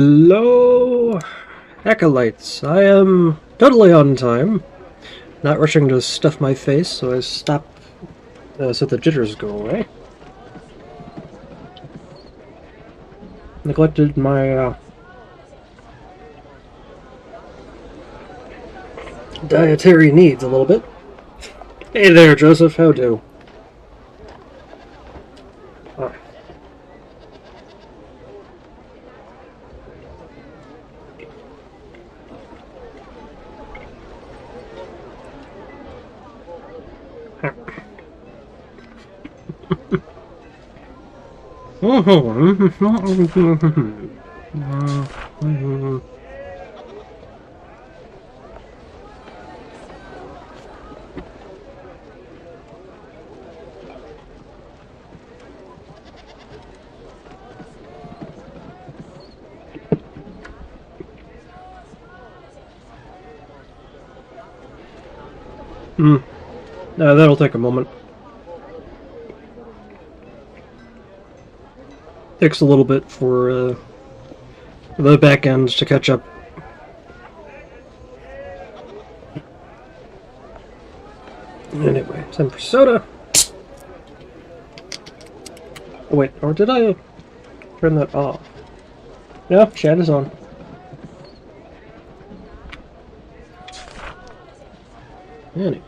Hello, acolytes. I am totally on time. Not rushing to stuff my face, so I stop so the jitters go away. Neglected my dietary needs a little bit. Hey there, Joseph. How do? Oh. That'll take a moment. Takes a little bit for the back end to catch up. Anyway, time for soda. Oh, wait, or did I turn that off? No, chat is on. Anyway.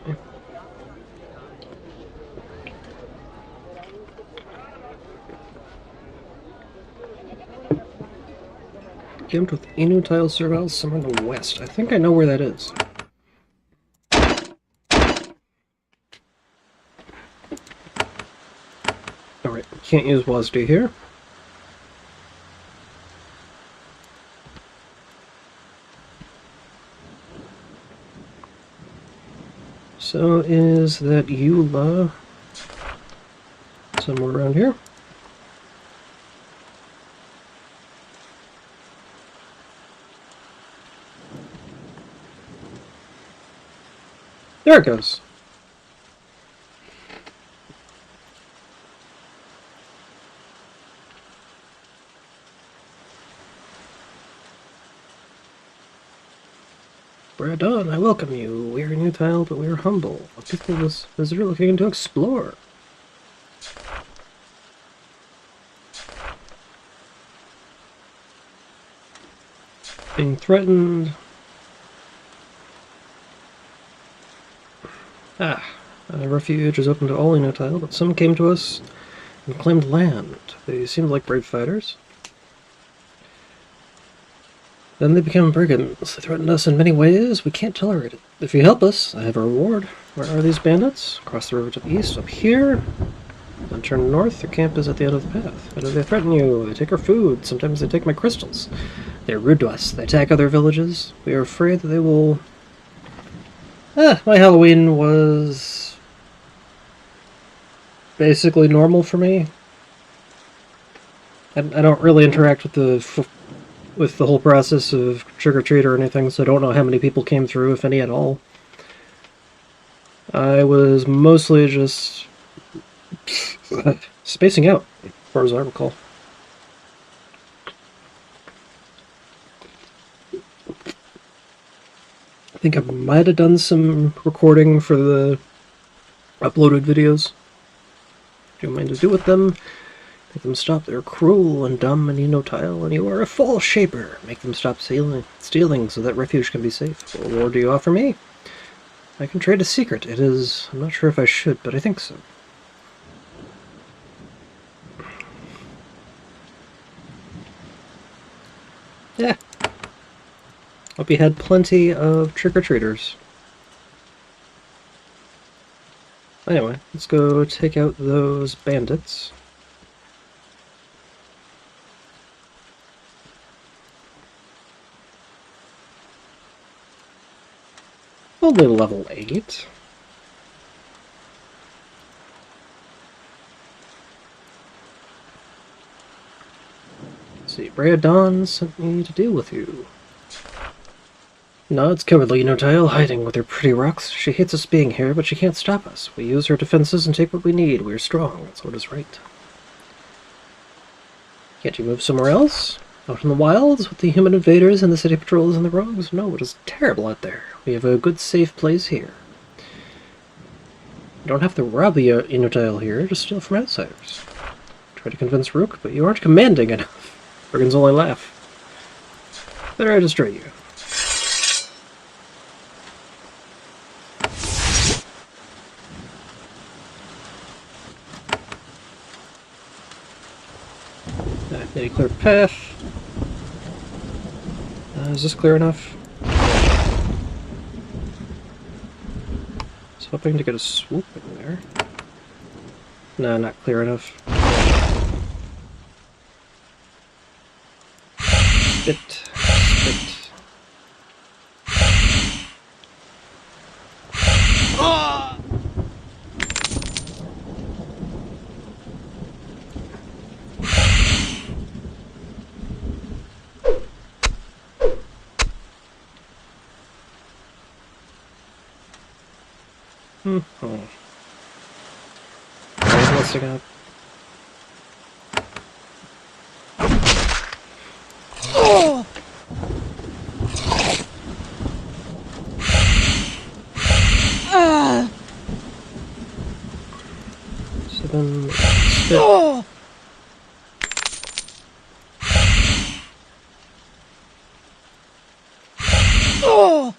Camped with Inutile serviles somewhere in the west. I think I know where that is. Alright, can't use WASD here. So is that Eula somewhere around here? There it goes. Bradon, I welcome you. We are Inutile, but we are humble. A peopleless visitor looking to explore. Being threatened. Refuge is open to all Inutile, but some came to us and claimed land. They seemed like brave fighters. Then they became brigands. They threatened us in many ways. We can't tolerate it. If you help us, I have a reward. Where are these bandits? Across the river to the east, up here. Then turn north. Their camp is at the end of the path. How do they threaten you? They take our food. Sometimes they take my crystals. They're rude to us. They attack other villages. We are afraid that they will... my Halloween was... basically normal for me. I don't really interact with the whole process of trick-or-treat or anything, so I don't know how many people came through, if any at all. I was mostly just spacing out, as far as I recall. I think I might have done some recording for the uploaded videos. What do you mind to do with them? Make them stop. They're cruel and dumb and Inutile, and you are a false shaper. Make them stop stealing so that refuge can be safe. What reward do you offer me? I can trade a secret. It is... I'm not sure if I should, but I think so. Yeah. Hope you had plenty of trick-or-treaters. Anyway, let's go take out those bandits. Only level 8. Let's see, Bradon sent me to deal with you. No, it's cowardly Inutile, hiding with her pretty rocks. She hates us being here, but she can't stop us. We use her defenses and take what we need. We're strong. That's what is right. Can't you move somewhere else? Out in the wilds with the human invaders and the city patrols and the rogues? No, it is terrible out there. We have a good safe place here. You don't have to rob the Inutile here, just steal from outsiders. Try to convince Rook, but you aren't commanding enough. Brigands only laugh. Better I destroy you. Need a clear path. Is this clear enough? I was hoping to get a swoop in there. No, not clear enough. Spit. Spit. Ah! What's it up? Oh! So then, spit. Oh! Oh!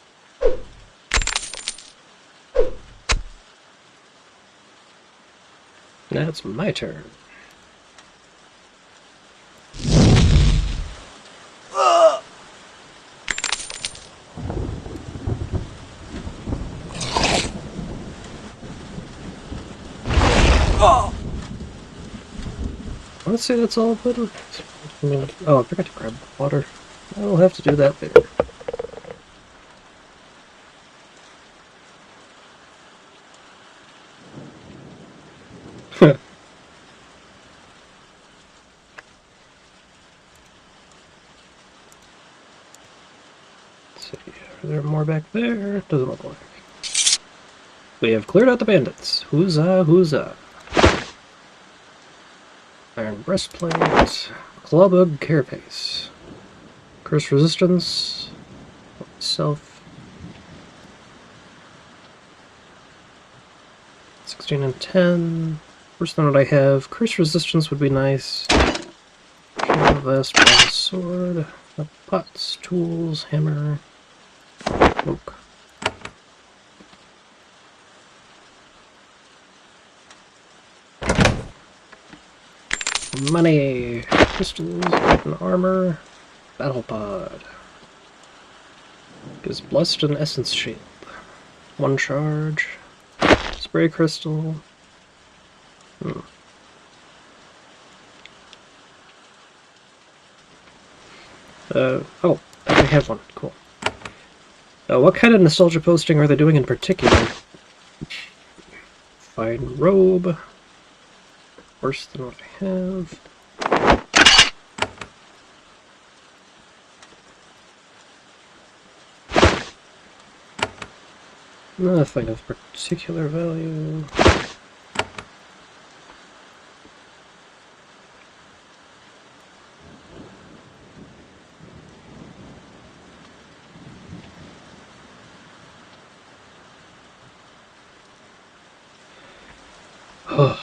Now it's my turn. Let's say that's all but oh, I forgot to grab water. I'll have to do that later. Let's see, are there more back there? Doesn't look like. We have cleared out the bandits. Huzzah, huzzah. Iron breastplate, clawbug carapace, curse resistance, self, 16 and 10. Worse than what I have. Curse resistance would be nice. Shield vest, bronze sword, pots, tools, hammer, oak. Money, pistols, weapon armor, battle pod. Gives blessed and essence shield. One charge. Spray crystal. Oh, I have one. Cool. What kind of nostalgia posting are they doing in particular? Fine robe. Worse than what I have. Nothing of particular value. Oh.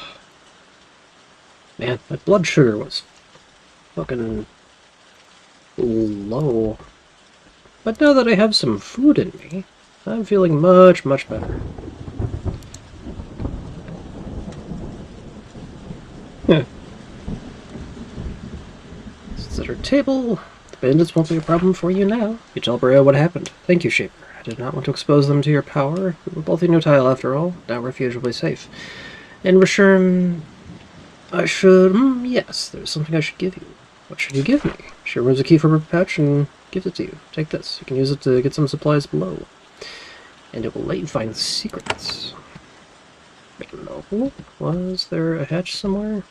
Man, my blood sugar was fucking low. But now that I have some food in me, I'm feeling much, much better. It's at our table. The bandits won't be a problem for you now. You tell Brea what happened. Thank you, Shaper. I did not want to expose them to your power. We were both inutile after all. Now refuge will be safe. In return, I should... yes, there's something I should give you. What should you give me? She removes a key from her pouch and gives it to you. Take this. You can use it to get some supplies below. And it will let you find secrets. I don't know. Was there a hatch somewhere?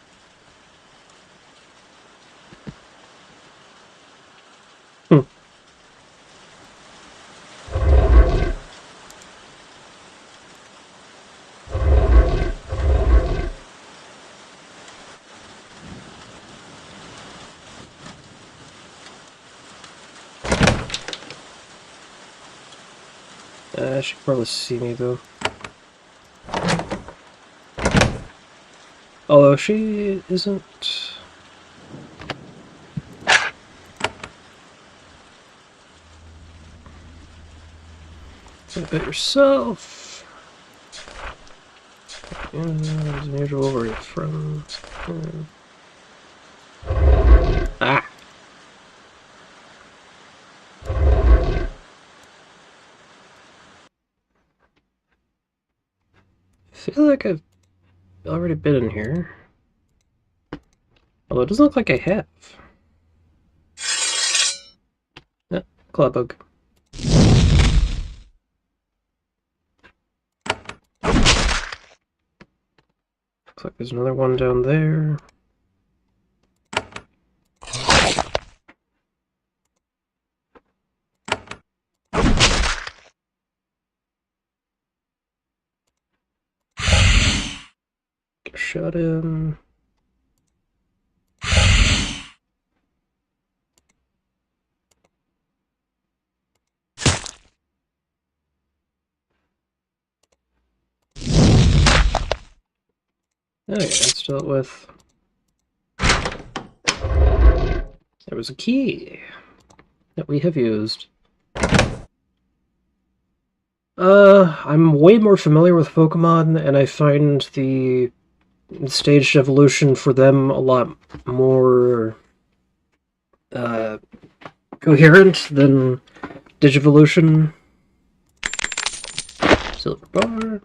She could probably see me, though. Although she isn't... What about yourself? Yeah, as usual, where are your friends? Ah! I feel like I've already been in here. Although it doesn't look like I have. Yeah, claw bug. Looks like there's another one down there. Get shot in. Okay, that's dealt with. There was a key that we have used. I'm way more familiar with Pokemon, and I find the staged evolution for them a lot more coherent than Digivolution. Silver bar.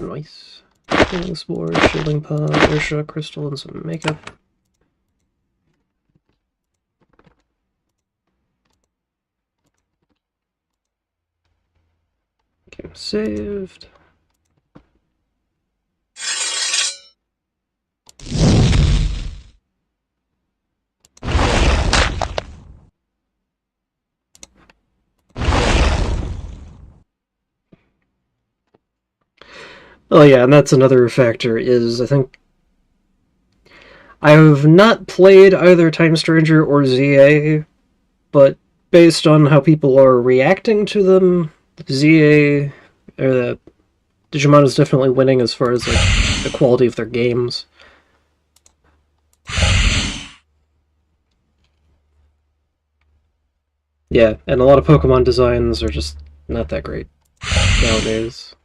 Nice. Healing spore, shielding pod, airshot crystal, and some makeup. Game saved. Oh yeah, and that's another factor, is I think I have not played either Time Stranger or ZA, but based on how people are reacting to them, ZA, or the Digimon is definitely winning as far as like the quality of their games. Yeah, and a lot of Pokemon designs are just not that great nowadays.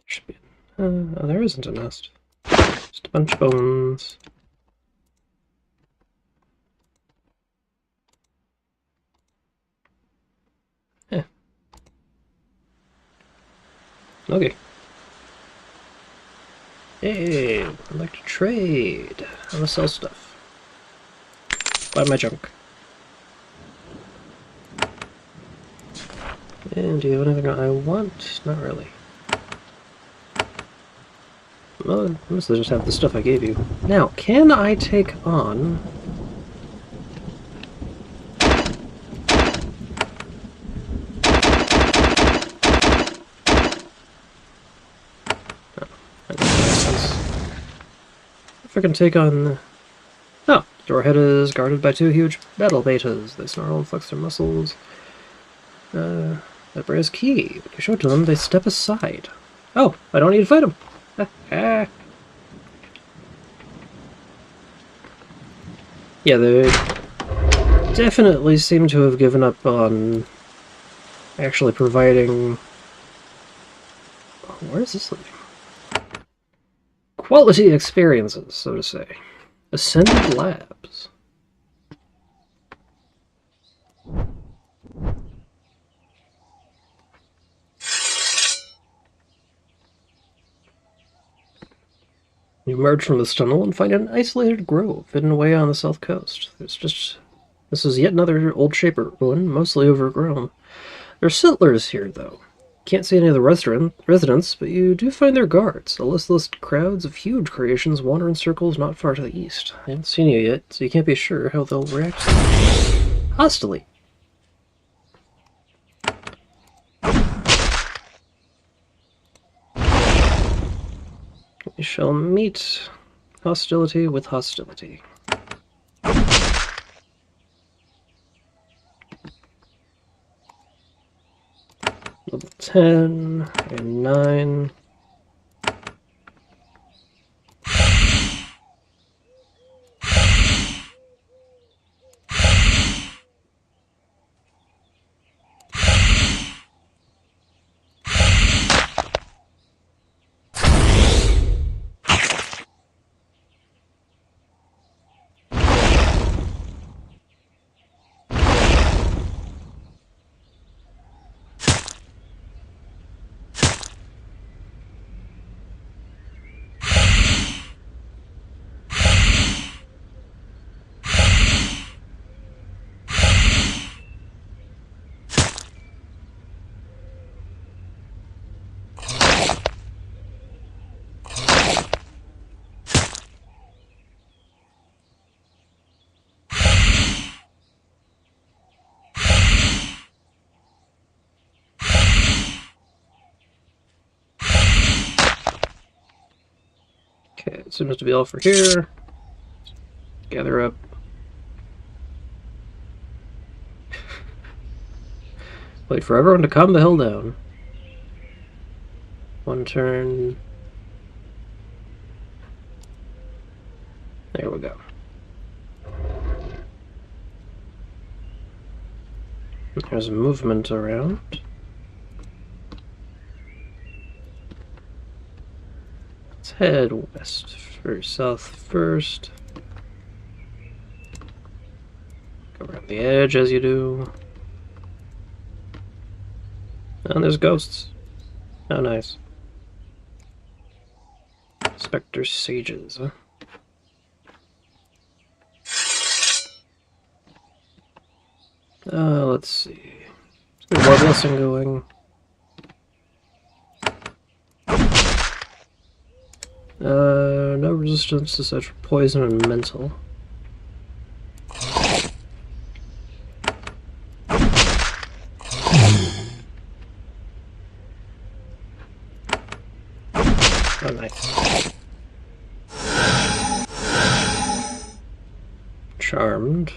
Should be. Oh, there isn't a nest. Just a bunch of bones. Eh. Okay. Hey, I'd like to trade. I want to sell stuff. Buy my junk. And do you have anything I want? Not really. Well, I must just have the stuff I gave you. Now, can I take on... If I can take on... Oh, Doorhead is guarded by two huge battle betas. They snarl and flex their muscles. That bears key. When you show it to them, they step aside. Oh, I don't need to fight them. Yeah, they definitely seem to have given up on actually providing... Where is this leading? Quality experiences, so to say. Ascended Labs. You emerge from this tunnel and find an isolated grove hidden away on the south coast. This is yet another old Shaper ruin, mostly overgrown. There are settlers here, though. Can't see any of the residents, but you do find their guards. A listless crowds of huge creations wander in circles not far to the east. I haven't seen you yet, so you can't be sure how they'll react hostilely. We shall meet hostility with hostility. Level 10 and 9. Okay, it seems to be all for here. Gather up. Wait for everyone to calm the hell down. One turn. There we go. There's movement around. Let's head west or south first. Go around the edge as you do. And there's ghosts. Oh, nice. Spectre sages, huh? Let's see. Let's get one blessing going. No resistance to such poison and mental. Oh, nice. Charmed.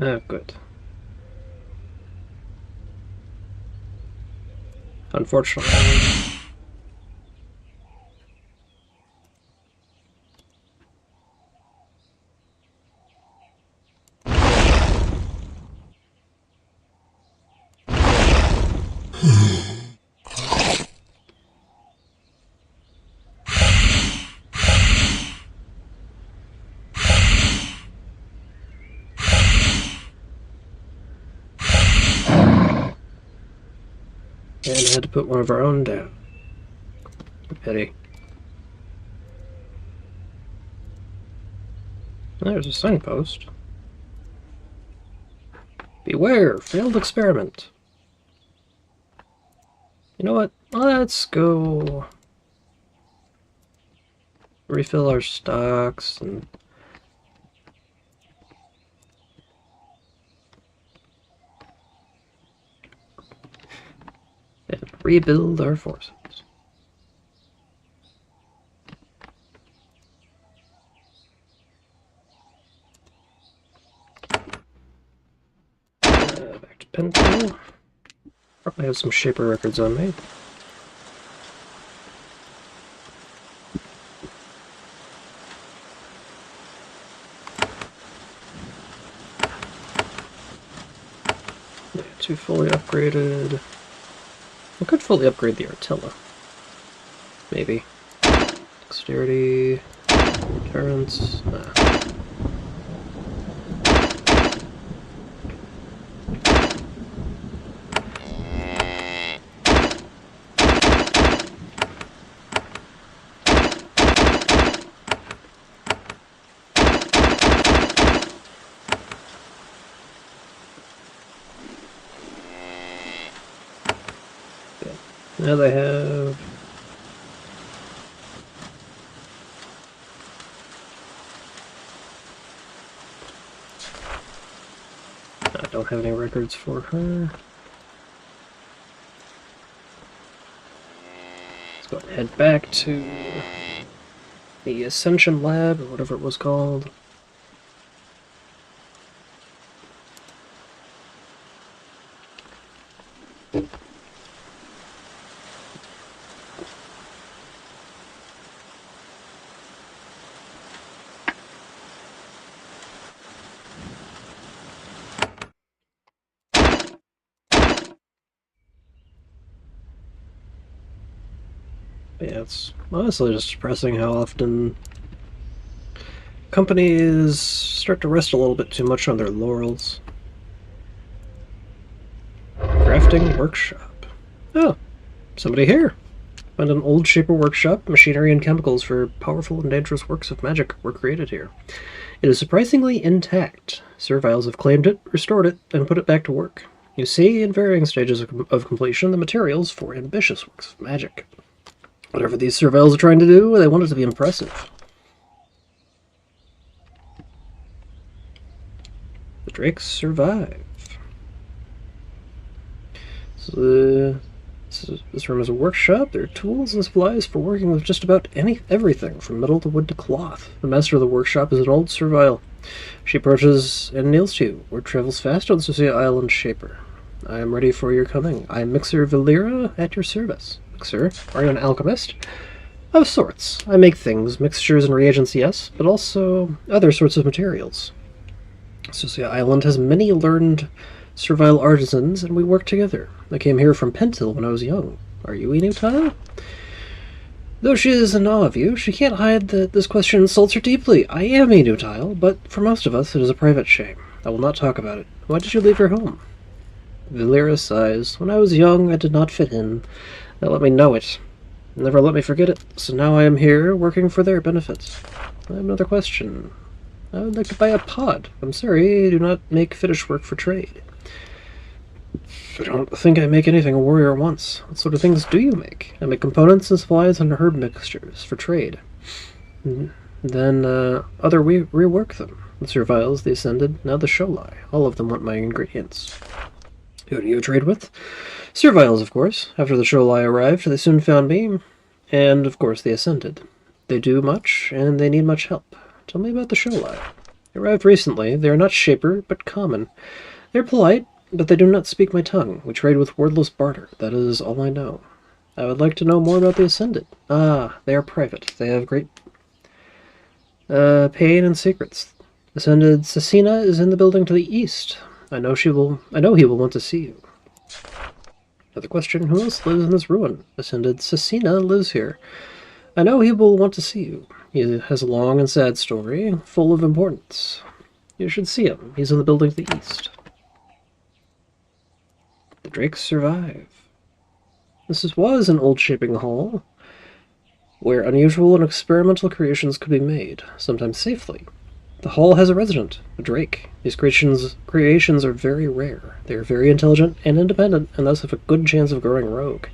Ah, good. Unfortunately. And I had to put one of our own down. Pity. There's a signpost. Beware, failed experiment. You know what? Let's go refill our stocks and rebuild our forces. Back to Pentel. Probably have some Shaper records on me. Yeah, 2 fully upgraded. I could fully upgrade the Artilla. Maybe. Dexterity, deterrence. Nah. Now they have... I don't have any records for her. Let's go and head back to the Ascension Lab, or whatever it was called. Yeah, it's honestly just depressing how often companies start to rest a little bit too much on their laurels. Crafting workshop. Oh, somebody here. Found an old Shaper workshop. Machinery and chemicals for powerful and dangerous works of magic were created here. It is surprisingly intact. Serviles have claimed it, restored it, and put it back to work. You see, in varying stages of completion, the materials for ambitious works of magic. Whatever these serviles are trying to do, they want it to be impressive. The drakes survive. So this room is a workshop. There are tools and supplies for working with just about everything, from metal to wood to cloth. The master of the workshop is an old servile. She approaches and kneels to you. Word travels fast on Sophia Island Shaper. I am ready for your coming. I am Mixer Valera at your service. Mixer, are you an alchemist? Of sorts. I make things, mixtures and reagents, yes, but also other sorts of materials. Sophia Island has many learned servile artisans, and we work together. I came here from Pentil when I was young. Are you Inutile? Though she is in awe of you, she can't hide that this question insults her deeply. I am Inutile, but for most of us it is a private shame. I will not talk about it. Why did you leave your home? Valera sighs. When I was young, I did not fit in. They let me know it. Never let me forget it. So now I am here, working for their benefits. I have another question. I would like to buy a pod. I'm sorry, I do not make finished work for trade. I don't think I make anything a warrior wants. What sort of things do you make? I make components and supplies and herb mixtures for trade. Then other rework them. The serviles, the ascended, now the Sholai. All of them want my ingredients. Who do you trade with? Serviles, of course. After the Sholai arrived, they soon found me. And, of course, the ascended. They do much, and they need much help. Tell me about the Sholai. They arrived recently. They are not Shaper, but common. They're polite, but they do not speak my tongue. We trade with wordless barter. That is all I know. I would like to know more about the Ascended. Ah, they are private. They have great pain and secrets. Ascended Cecina is in the building to the east. I know he will want to see you. Another question, who else lives in this ruin? Ascended Cecina lives here. I know he will want to see you. He has a long and sad story, full of importance. You should see him. He's in the building to the east. The drakes survive. This was an old shaping hall, where unusual and experimental creations could be made, sometimes safely. The hall has a resident, a drake. These creations are very rare. They are very intelligent and independent, and thus have a good chance of growing rogue.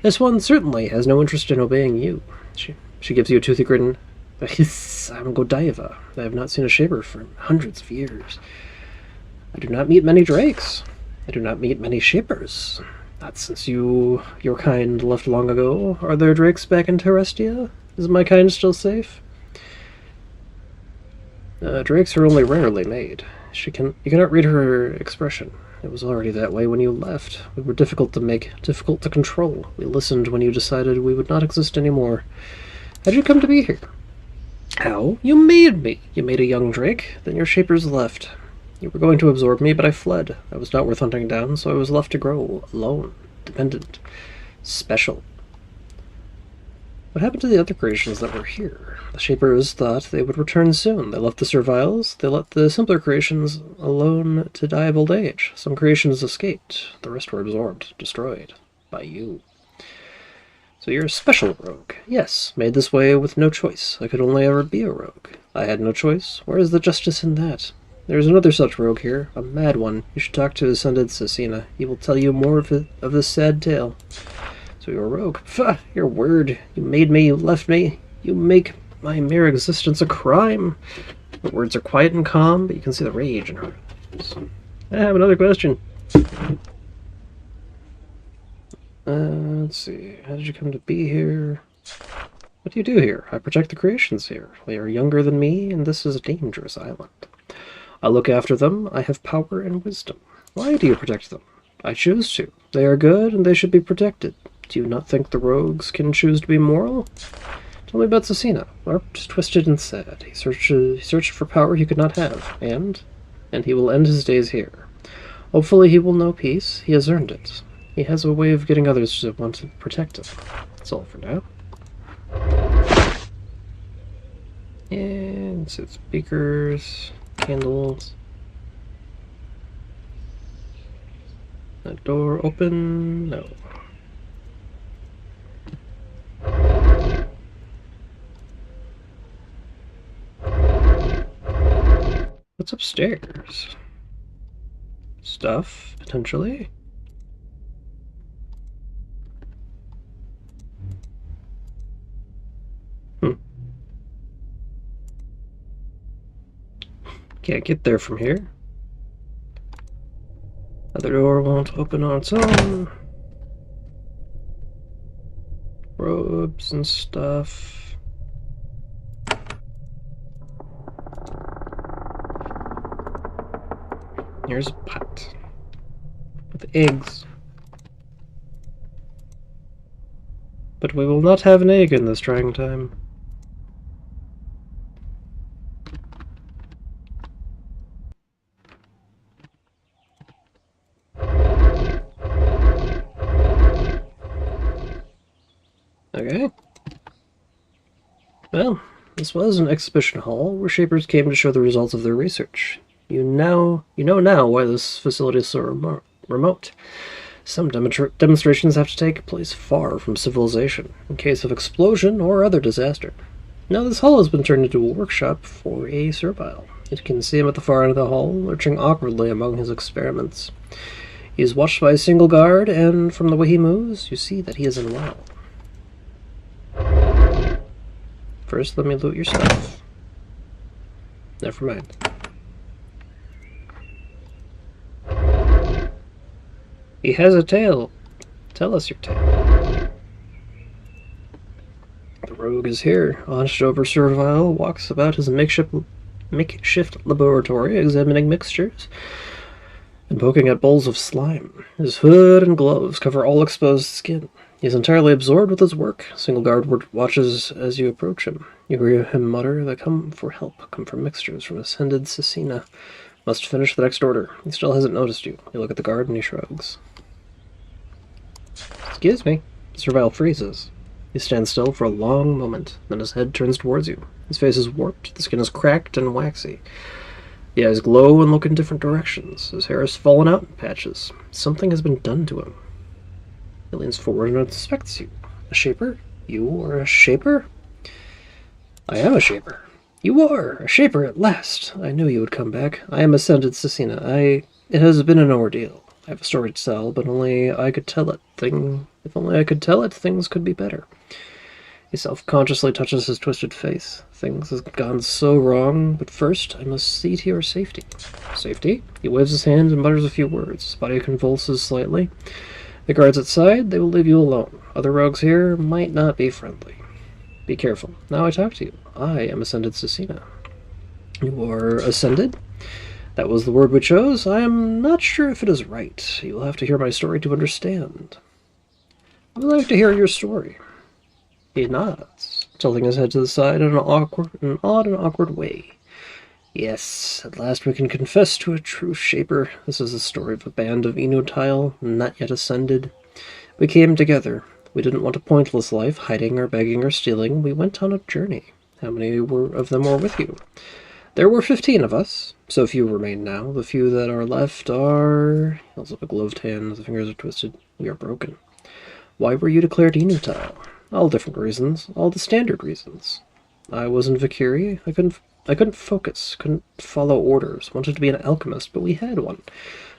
This one certainly has no interest in obeying you. She gives you a toothy grin. I'm Godiva. I have not seen a shaper for hundreds of years. I do not meet many drakes. I do not meet many shapers. Not since your kind left long ago. Are there drakes back in Terrestia? Is my kind still safe? Drakes are only rarely made. You cannot read her expression. It was already that way when you left. We were difficult to make, difficult to control. We listened when you decided we would not exist anymore. How'd you come to be here? How? You made me! You made a young drake, then your shapers left. You were going to absorb me, but I fled. I was not worth hunting down, so I was left to grow, alone, dependent, special. What happened to the other creations that were here? The Shapers thought they would return soon. They left the serviles. They let the simpler creations alone to die of old age. Some creations escaped. The rest were absorbed, destroyed. By you. So you're a special rogue. Yes, made this way with no choice. I could only ever be a rogue. I had no choice. Where is the justice in that? There's another such rogue here, a mad one. You should talk to Ascended Cecina. He will tell you more of this sad tale. So you're a rogue. Pah, your word. You made me, you left me. You make my mere existence a crime. The words are quiet and calm, but you can see the rage in her eyes. I have another question. Let's see. How did you come to be here? What do you do here? I protect the creations here. They are younger than me, and this is a dangerous island. I look after them. I have power and wisdom. Why do you protect them? I choose to. They are good, and they should be protected. Do you not think the rogues can choose to be moral? Tell me about Cecina. Warped, twisted, and sad. He searched for power he could not have, and he will end his days here. Hopefully he will know peace. He has earned it. He has a way of getting others to want to protect him. That's all for now. And so speakers, candles. That door open? No. What's upstairs? Stuff, potentially. Can't get there from here. Other door won't open on its own. Robes and stuff. Here's a pot with eggs. But we will not have an egg in this trying time. Okay. Well, this was an exhibition hall where Shapers came to show the results of their research. You know now why this facility is so remote. Some demonstrations have to take place far from civilization, in case of explosion or other disaster. Now this hall has been turned into a workshop for a servile. You can see him at the far end of the hall, lurching awkwardly among his experiments. He is watched by a single guard, and from the way he moves, you see that he is unwell. First, let me loot your stuff. Never mind. He has a tail. Tell us your tale. The rogue is here. Hunched over servile, walks about his makeshift laboratory, examining mixtures and poking at bowls of slime. His hood and gloves cover all exposed skin. He is entirely absorbed with his work. Single guard watches as you approach him. You hear him mutter that come for help, come for mixtures from ascended Cecina. Must finish the next order. He still hasn't noticed you. You look at the guard and he shrugs. Excuse me. Servile freezes. He stands still for a long moment, then his head turns towards you. His face is warped, the skin is cracked and waxy. The eyes glow and look in different directions. His hair has fallen out in patches. Something has been done to him. He leans forward and inspects you. A shaper? You are a shaper? I am a shaper. You are a shaper at last. I knew you would come back. I am ascended Cecina. It has been an ordeal. I have a story to tell, but only I could tell it. If only I could tell it, things could be better. He self-consciously touches his twisted face. Things have gone so wrong, but first I must see to your safety. Safety? He waves his hand and mutters a few words. His body convulses slightly. The guards outside, they will leave you alone. Other rogues here might not be friendly. Be careful. Now I talk to you. I am Ascended Cecina. You are Ascended? That was the word we chose. I am not sure if it is right. You will have to hear my story to understand. I would like to hear your story. He nods, tilting his head to the side in an odd and awkward way. Yes, at last we can confess to a true shaper. This is the story of a band of Inutile, not yet ascended. We came together. We didn't want a pointless life, hiding or begging or stealing. We went on a journey. How many of them were with you? There were 15 of us. So few remain now. The few that are left are... He holds up a gloved hand. The fingers are twisted. We are broken. Why were you declared Inutile? All different reasons. All the standard reasons. I was in Vicuri. I couldn't focus. Couldn't follow orders. Wanted to be an alchemist, but we had one.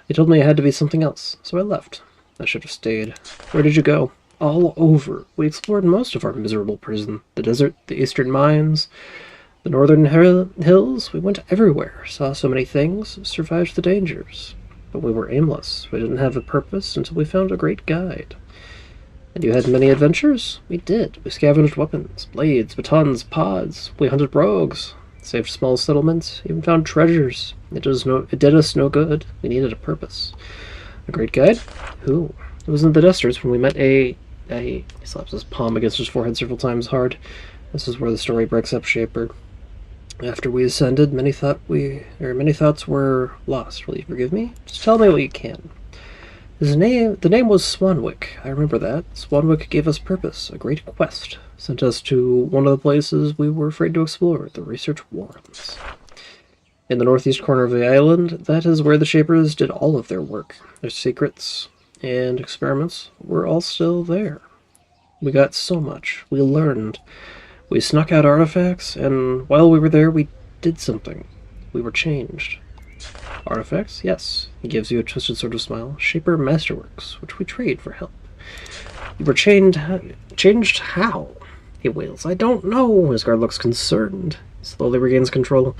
They told me I had to be something else, so I left. I should have stayed. Where did you go? all over. We explored most of our miserable prison. The desert, the eastern mines, the northern hills. We went everywhere, saw so many things, survived the dangers. But we were aimless. We didn't have a purpose until we found a great guide. And you had many adventures? We did. We scavenged weapons, blades, batons, pods. We hunted rogues, saved small settlements, even found treasures. It did us no good. We needed a purpose. A great guide? Who? It was in the deserts when we met he slaps his palm against his forehead several times hard. This is where the story breaks up, Shaper. After we ascended, many thoughts were lost. Will you forgive me? Just tell me what you can. The name was Swanwick. I remember that. Swanwick gave us purpose, a great quest. Sent us to one of the places we were afraid to explore, the research warrens. In the northeast corner of the island, that is where the Shapers did all of their work. Their secrets and experiments were all still there. We got so much. We learned. We snuck out artifacts, and while we were there, we did something. We were changed. Artifacts? Yes. He gives you a twisted sort of smile. Shaper masterworks, which we trade for help. You were changed how? He wails. I don't know. His guard looks concerned. He slowly regains control.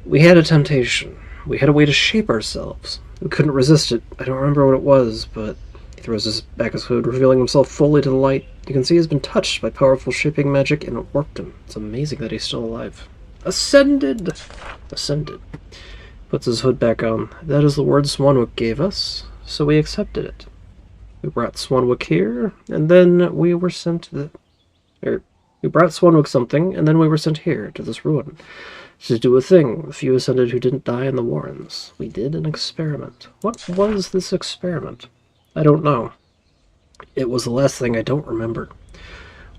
We had a temptation. We had a way to shape ourselves. We couldn't resist it. I don't remember what it was, but he throws back his hood, revealing himself fully to the light. You can see he's been touched by powerful shaping magic, and it warped him. It's amazing that he's still alive. Ascended! Ascended. Puts his hood back on. That is the word Swanwick gave us, so we accepted it. We brought Swanwick here, and then we were sent to we brought Swanwick something, and then we were sent here, to this ruin, to do a thing. The few ascended who didn't die in the warrens. We did an experiment. What was this experiment? I don't know. It was the last thing I don't remember.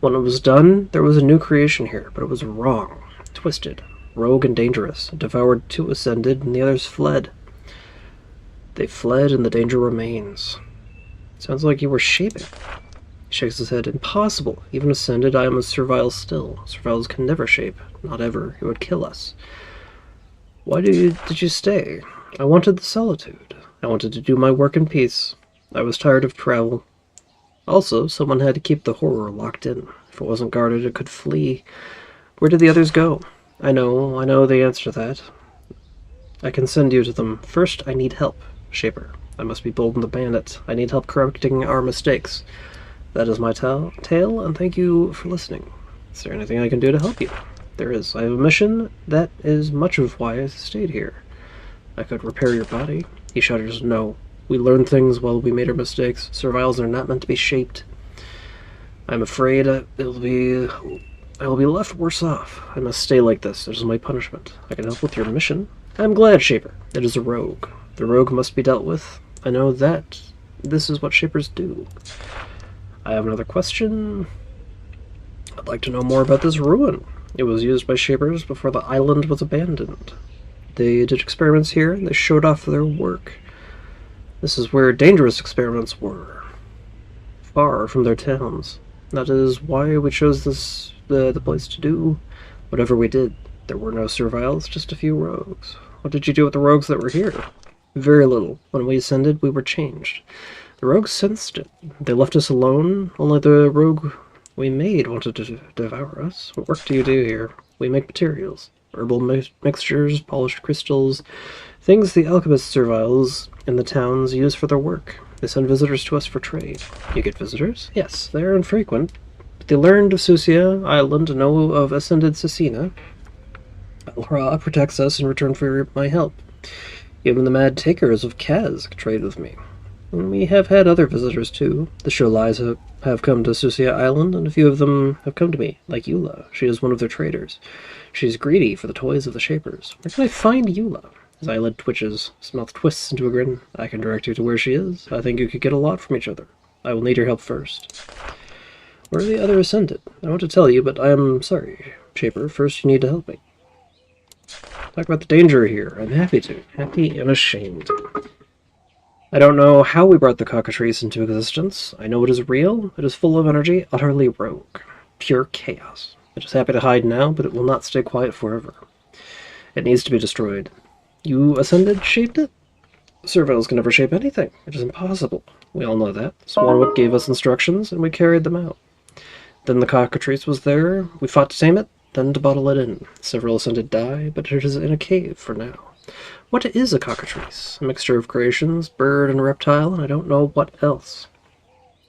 When it was done, there was a new creation here, but it was wrong, twisted, rogue and dangerous. It devoured 2 ascended, and the others fled. They fled, and the danger remains. Sounds like you were shaping. He shakes his head. Impossible. Even ascended, I am a servile still. Serviles can never shape. Not ever. It would kill us. Why did you stay? I wanted the solitude. I wanted to do my work in peace. I was tired of travel. Also, someone had to keep the horror locked in. If it wasn't guarded, it could flee. Where did the others go? I know the answer to that. I can send you to them. First, I need help. Shaper. I must be bold in the bandit. I need help correcting our mistakes. That is my tale, and thank you for listening. Is there anything I can do to help you? There is. I have a mission. That is much of why I stayed here. I could repair your body. He shudders. No. We learned things while we made our mistakes. Serviles are not meant to be shaped. I'm afraid I will be left worse off. I must stay like this. It is my punishment. I can help with your mission. I'm glad, Shaper. It is a rogue. The rogue must be dealt with. I know that this is what Shapers do. I have another question. I'd like to know more about this ruin. It was used by Shapers before the island was abandoned. They did experiments here, and they showed off their work. This is where dangerous experiments were, far from their towns. That is why we chose the place to do whatever we did. There were no serviles, just a few rogues. What did you do with the rogues that were here? Very little. When we ascended, we were changed. The rogues sensed it. They left us alone. Only the rogue we made wanted to devour us. What work do you do here? We make materials. Herbal mixtures, polished crystals, things the alchemist serviles in the towns use for their work. They send visitors to us for trade. You get visitors? Yes, they are infrequent. But they learned of Susia Island and know of Ascended Cecina. Alra protects us in return for my help. Even the mad takers of Kaz trade with me. And we have had other visitors too. The Sholais have come to Susia Island, and a few of them have come to me, like Eula. She is one of their traders. She's greedy for the toys of the Shapers. Where can I find Eula? His eyelid twitches. His mouth twists into a grin. I can direct you to where she is. I think you could get a lot from each other. I will need your help first. Where are the other Ascended? I want to tell you, but I am sorry. Shaper, first you need to help me. Talk about the danger here. I'm happy to. Happy and ashamed. I don't know how we brought the cockatrice into existence. I know it is real. It is full of energy, utterly rogue. Pure chaos. It is happy to hide now, but it will not stay quiet forever. It needs to be destroyed. You Ascended shaped it? Serviles can never shape anything. It is impossible. We all know that. Swanwick gave us instructions, and we carried them out. Then the cockatrice was there. We fought to tame it, then to bottle it in. Several scented die, but it is in a cave for now. What is a cockatrice? A mixture of creations, bird and reptile, and I don't know what else.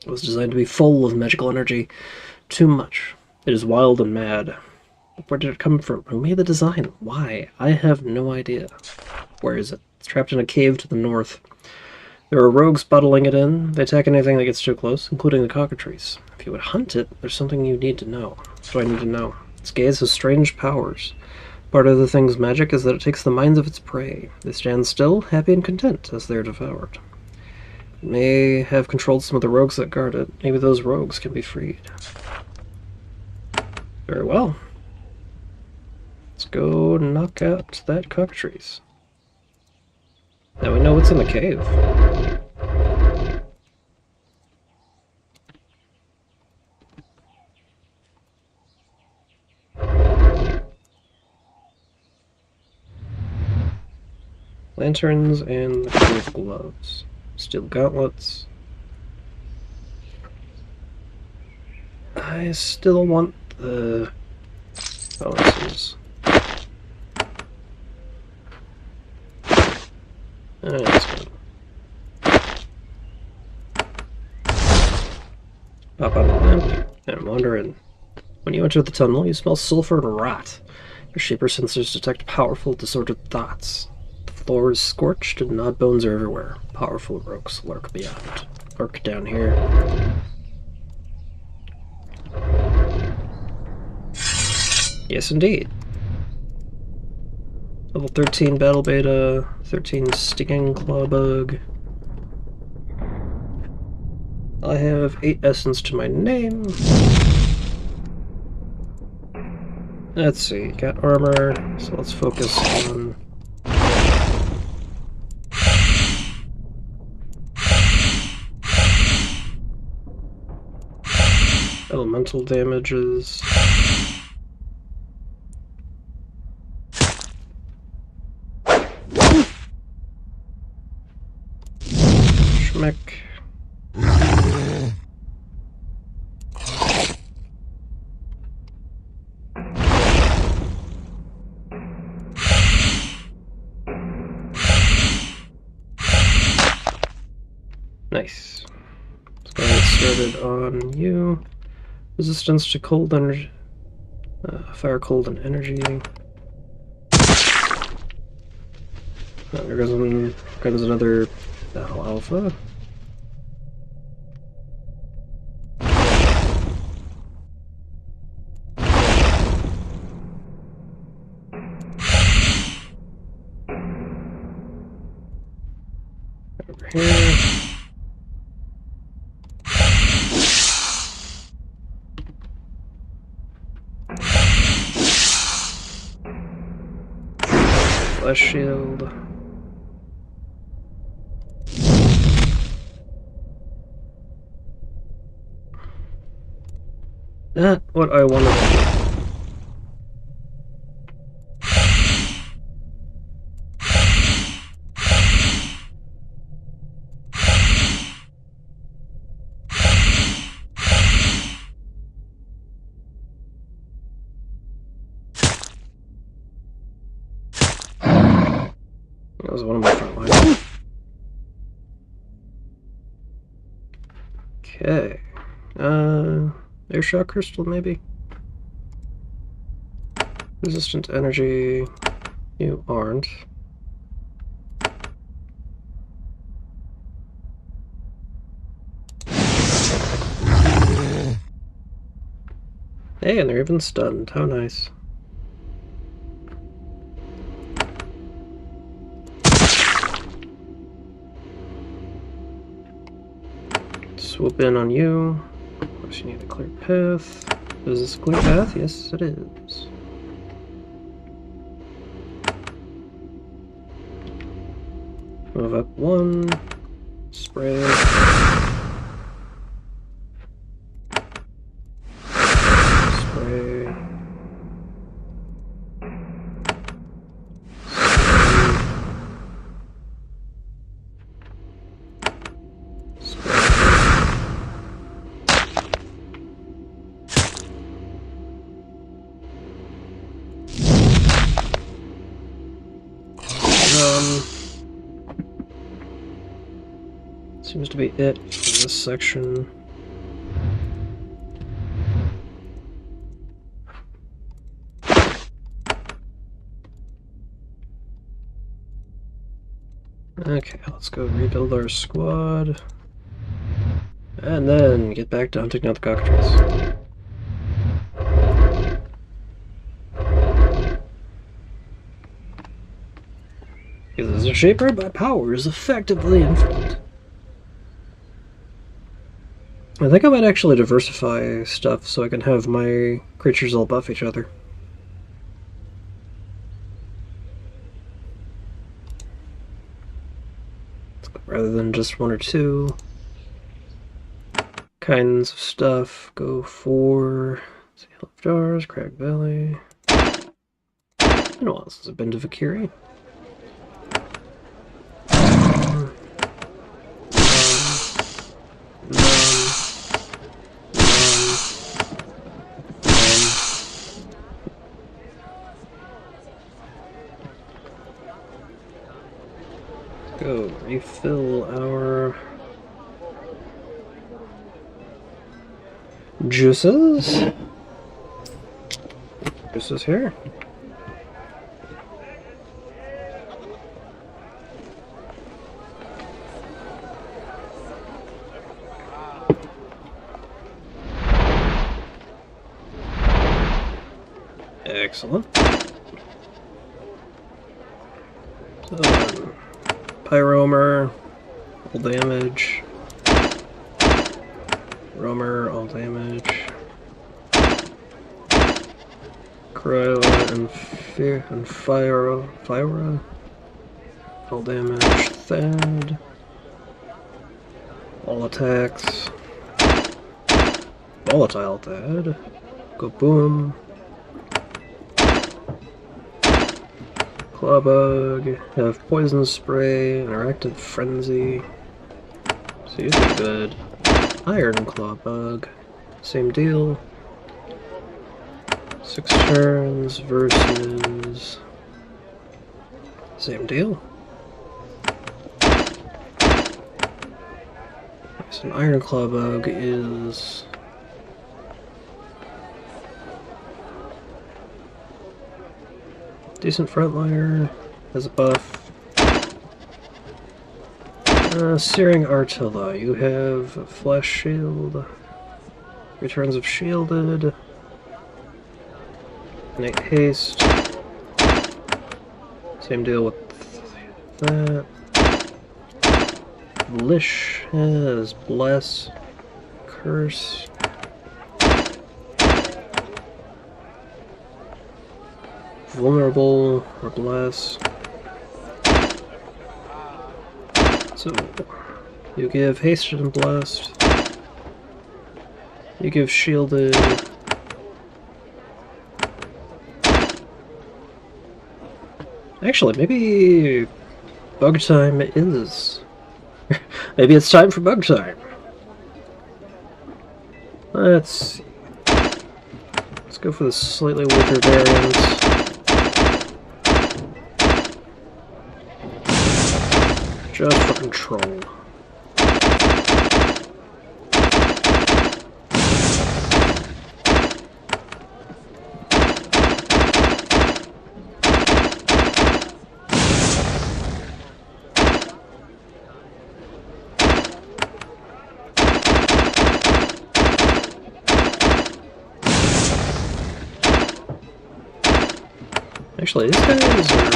It was designed to be full of magical energy. Too much. It is wild and mad. But where did it come from? Who made the design? Why? I have no idea. Where is it? It's trapped in a cave to the north. There are rogues bottling it in. They attack anything that gets too close, including the cockatrice. If you would hunt it, there's something you need to know. What do I need to know? Its gaze has strange powers. Part of the thing's magic is that it takes the minds of its prey. They stand still, happy and content, as they are devoured. It may have controlled some of the rogues that guard it. Maybe those rogues can be freed. Very well. Let's go knock out that cockatrice. Now we know what's in the cave. Lanterns and the cave gloves. Steel gauntlets. I still want the bonuses. That's good. Pop on the lamp and wander in. When you enter the tunnel, you smell sulfur and rot. Your Shaper sensors detect powerful, disordered thoughts. The floor is scorched and gnawed bones are everywhere. Powerful rogues lurk beyond. Lurk down here. Yes, indeed. Level 13 Battle Beta, 13 Stinging Claw Bug. I have 8 Essence to my name. Let's see, got armor, so let's focus on... elemental damages. Schmeck. Nice. Let's go get started on you. Resistance to cold energy. Fire, cold, and energy. There goes another battle alpha. Over here. Flash shield. Not what I wanted to do. That was one of my front lines. Okay. Air shock crystal, maybe? Resistant energy. You aren't. Hey, and they're even stunned. How nice. Swoop in on you. Of course, you need a clear path. Is this a clear path? Yes, it is. Move up 1. Spray. Spray. Spray. Seems to be it for this section. Okay, let's go rebuild our squad. And then get back to hunting down the cockatrices. Because as a shaper, my power is effectively infinite. I think I might actually diversify stuff so I can have my creatures all buff each other. Rather than just one or two kinds of stuff. Go for Hill of Jars, Crag Valley. Been a while since I've been to Valkyrie. Go refill our juices. Juices here. Excellent. So, Pyromer, all damage. Roamer, all damage. Cryo and Fyra, all damage. Thad, all attacks. Volatile Thad, go boom. Clawbug, have Poison Spray, Interactive Frenzy. So you do good. Iron Clawbug, same deal. 6 turns versus... same deal. So an Iron Clawbug is... decent frontliner, has a buff. Searing Artilla, you have Flash Shield, Returns of Shielded, Innate Haste, same deal with that. Lish has Bless, Curse, Vulnerable or Bless. So, you give Hasted and Blessed. You give Shielded. Actually, maybe Bug Time is... maybe it's time for Bug Time. Let's see. Let's go for the slightly weaker variant. Just for control. Actually, these guys are...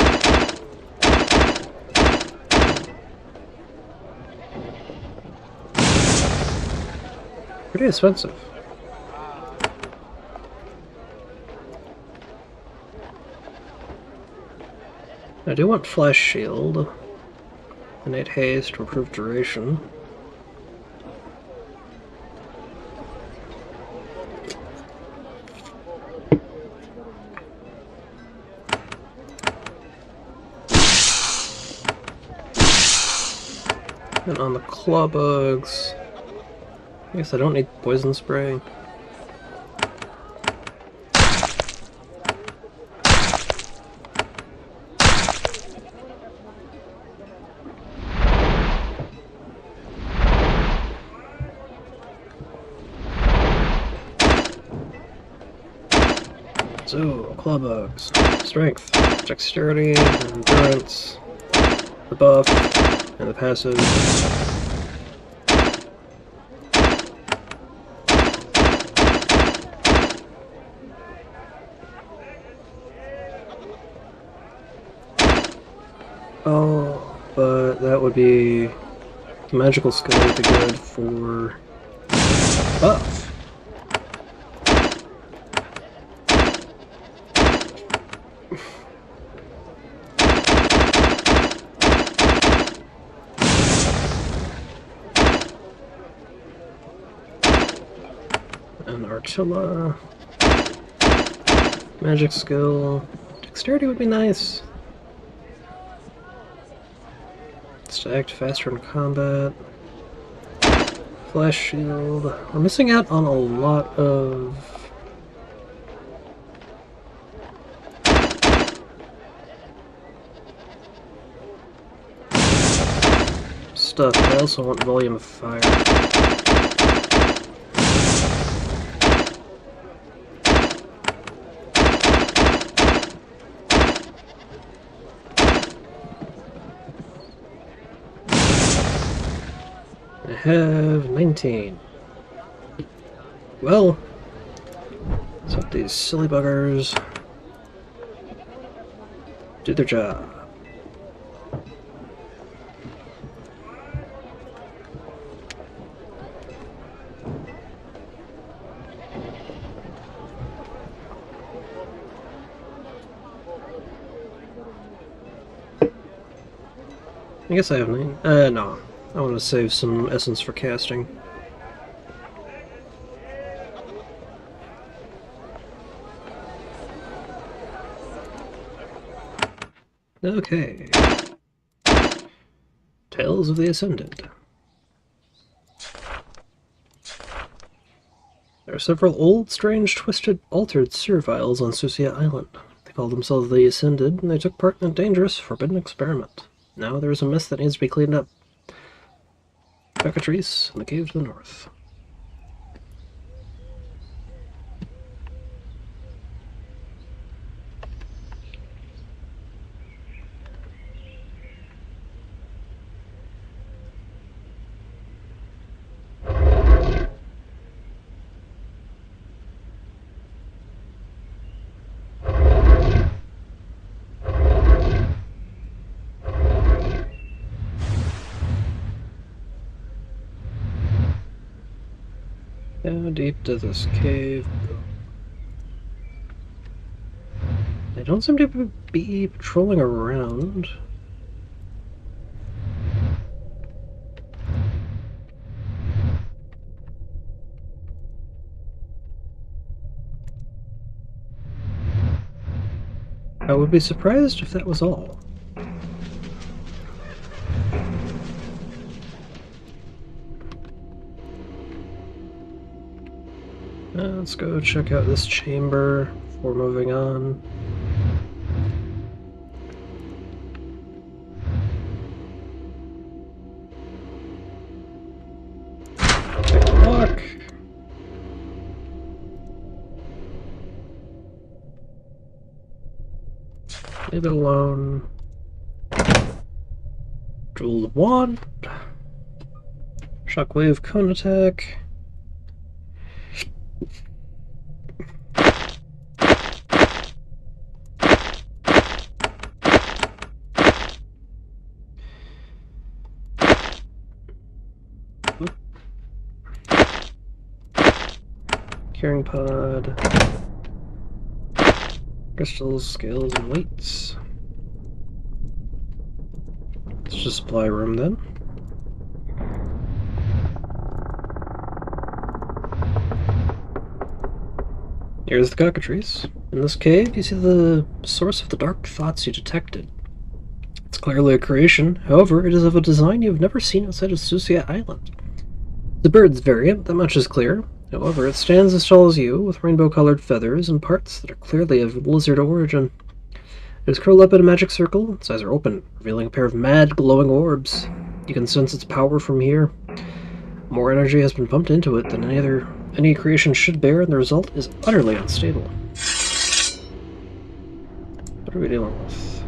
pretty expensive. I do want Flash Shield, Innate Haste to improve duration. And on the Clawbugs, I guess I don't need Poison Spray. So, claw bugs, strength, dexterity, endurance, the buff, and the passive. Oh, but that would be magical skill would be good for buff. And Artilla. Magic skill. Dexterity would be nice. It's to act faster in combat. Flash shield. We're missing out on a lot of stuff. I also want volume of fire. I have 19. Well, let's let these silly buggers do their job. I guess I have 9. No. I want to save some essence for casting. Okay. Tales of the Ascended. There are several old, strange, twisted, altered serviles on Susia Island. They call themselves the Ascended, and they took part in a dangerous, forbidden experiment. Now there is a mess that needs to be cleaned up. Cockatrice in the cave to the north. How deep does this cave go? They don't seem to be patrolling around. I would be surprised if that was all. Let's go check out this chamber before moving on. Take a walk. Leave it alone. Jewel of Wand. Shockwave Cone Attack. Curing Pod. Crystals, scales, and weights. Let's just supply room then. Here's the cockatrice. In this cave, you see the source of the dark thoughts you detected. It's clearly a creation, however, it is of a design you've never seen outside of Susia Island. The bird's variant, that much is clear. However, it stands as tall as you, with rainbow-colored feathers and parts that are clearly of lizard origin. It is curled up in a magic circle, its eyes are open, revealing a pair of mad, glowing orbs. You can sense its power from here. More energy has been pumped into it than any creation should bear, and the result is utterly unstable. What are we dealing with?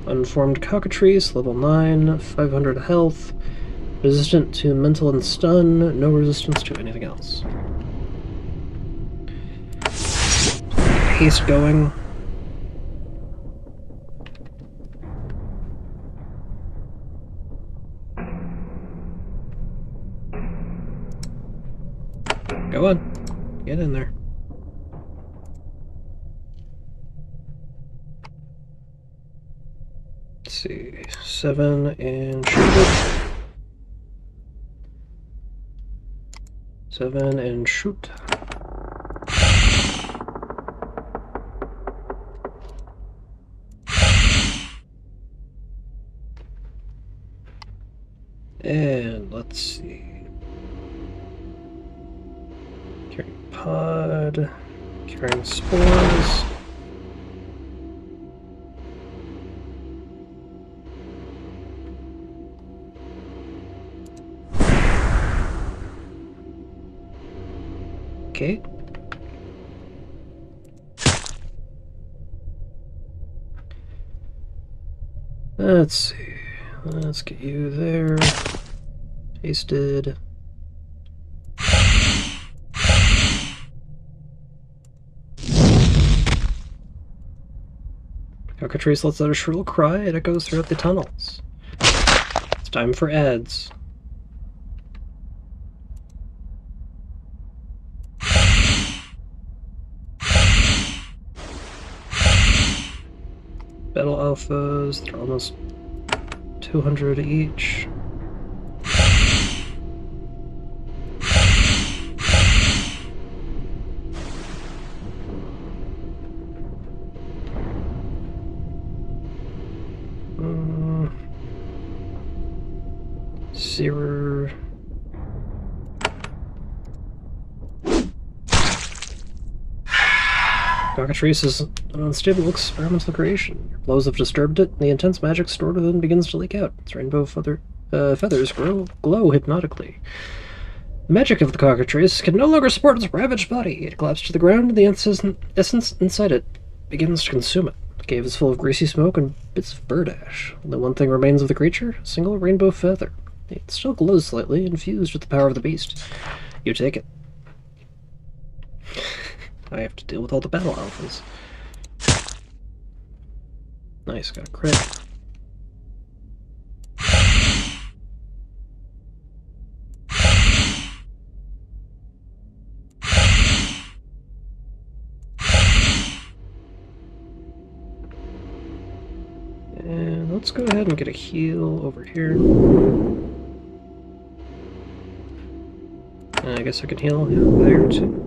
Unformed cockatrice, level 9, 500 health, resistant to mental and stun, no resistance to anything else. Haste going. Go on, get in there. Let's see, 7 and shoot. 7 and shoot. And let's see. Carrying pod, carrying spores. Okay. Let's see. Let's get you there. Tasted. Cockatrice lets out a shrill cry. It echoes throughout the tunnels. It's time for ads. Battle alphas, they're almost 200 each. Searer. Cockatrice is an unstable experimental creation. Your blows have disturbed it, and the intense magic stored within begins to leak out. Its rainbow feathers glow hypnotically. The magic of the cockatrice can no longer support its ravaged body. It collapses to the ground, and the essence inside it begins to consume it. The cave is full of greasy smoke and bits of bird ash. Only one thing remains of the creature, a single rainbow feather. It still glows slightly, infused with the power of the beast. You take it. I have to deal with all the battle alphas. Nice, got a crit. And let's go ahead and get a heal over here. I guess I can heal there too.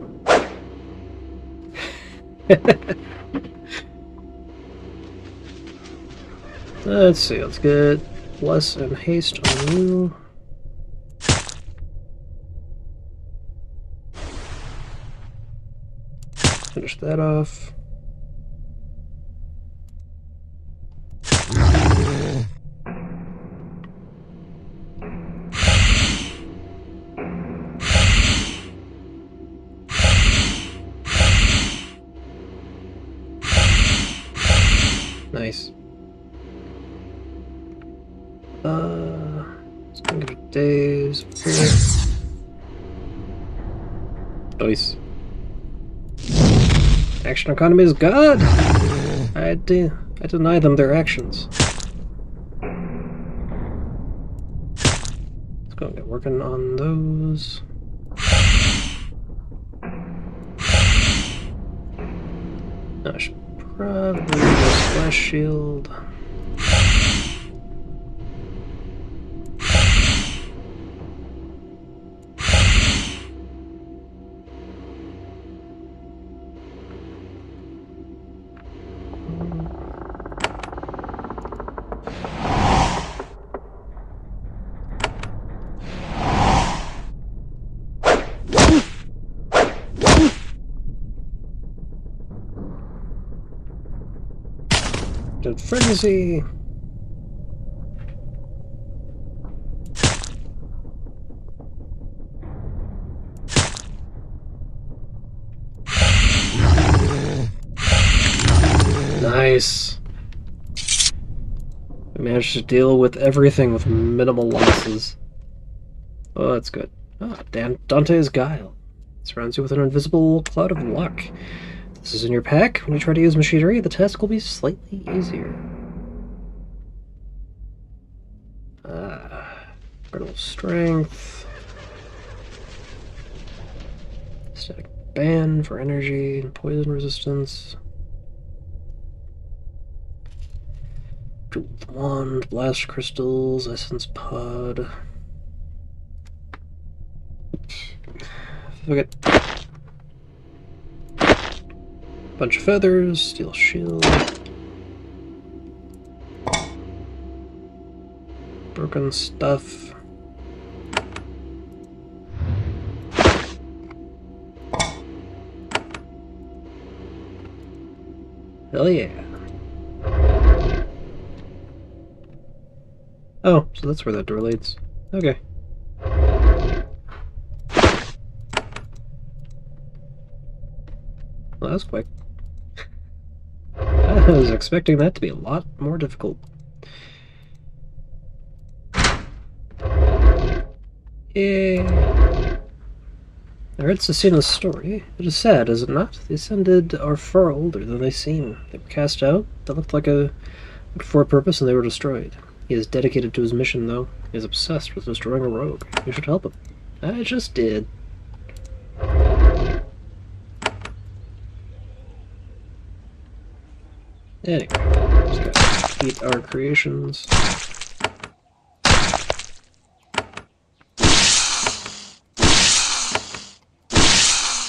Let's see, let's get Bless and Haste on you. Finish that off. Nice. Let's go get a days. Nice. Action economy is God! I deny them their actions. Let's go and get working on those. I should probably do a splash shield. Frenzy! Nice. We managed to deal with everything with minimal losses. Oh, that's good. Ah, Dante's Guile. It surrounds you with an invisible cloud of luck. This is in your pack. When you try to use machinery, the task will be slightly easier. Incredible strength. Static ban for energy and poison resistance. Jeweled wand, blast crystals, essence pod. Forget. Bunch of feathers, steel shield. Broken stuff. Hell yeah. Oh, so that's where that door leads. Okay. Well, that was quick. I was expecting that to be a lot more difficult. Yay! I heard Cecina's story. It is sad, is it not? The Ascended are far older than they seem. They were cast out. They looked for a purpose, and they were destroyed. He is dedicated to his mission, though. He is obsessed with destroying a rogue. You should help him. I just did. Anyway, just gotta eat our creations.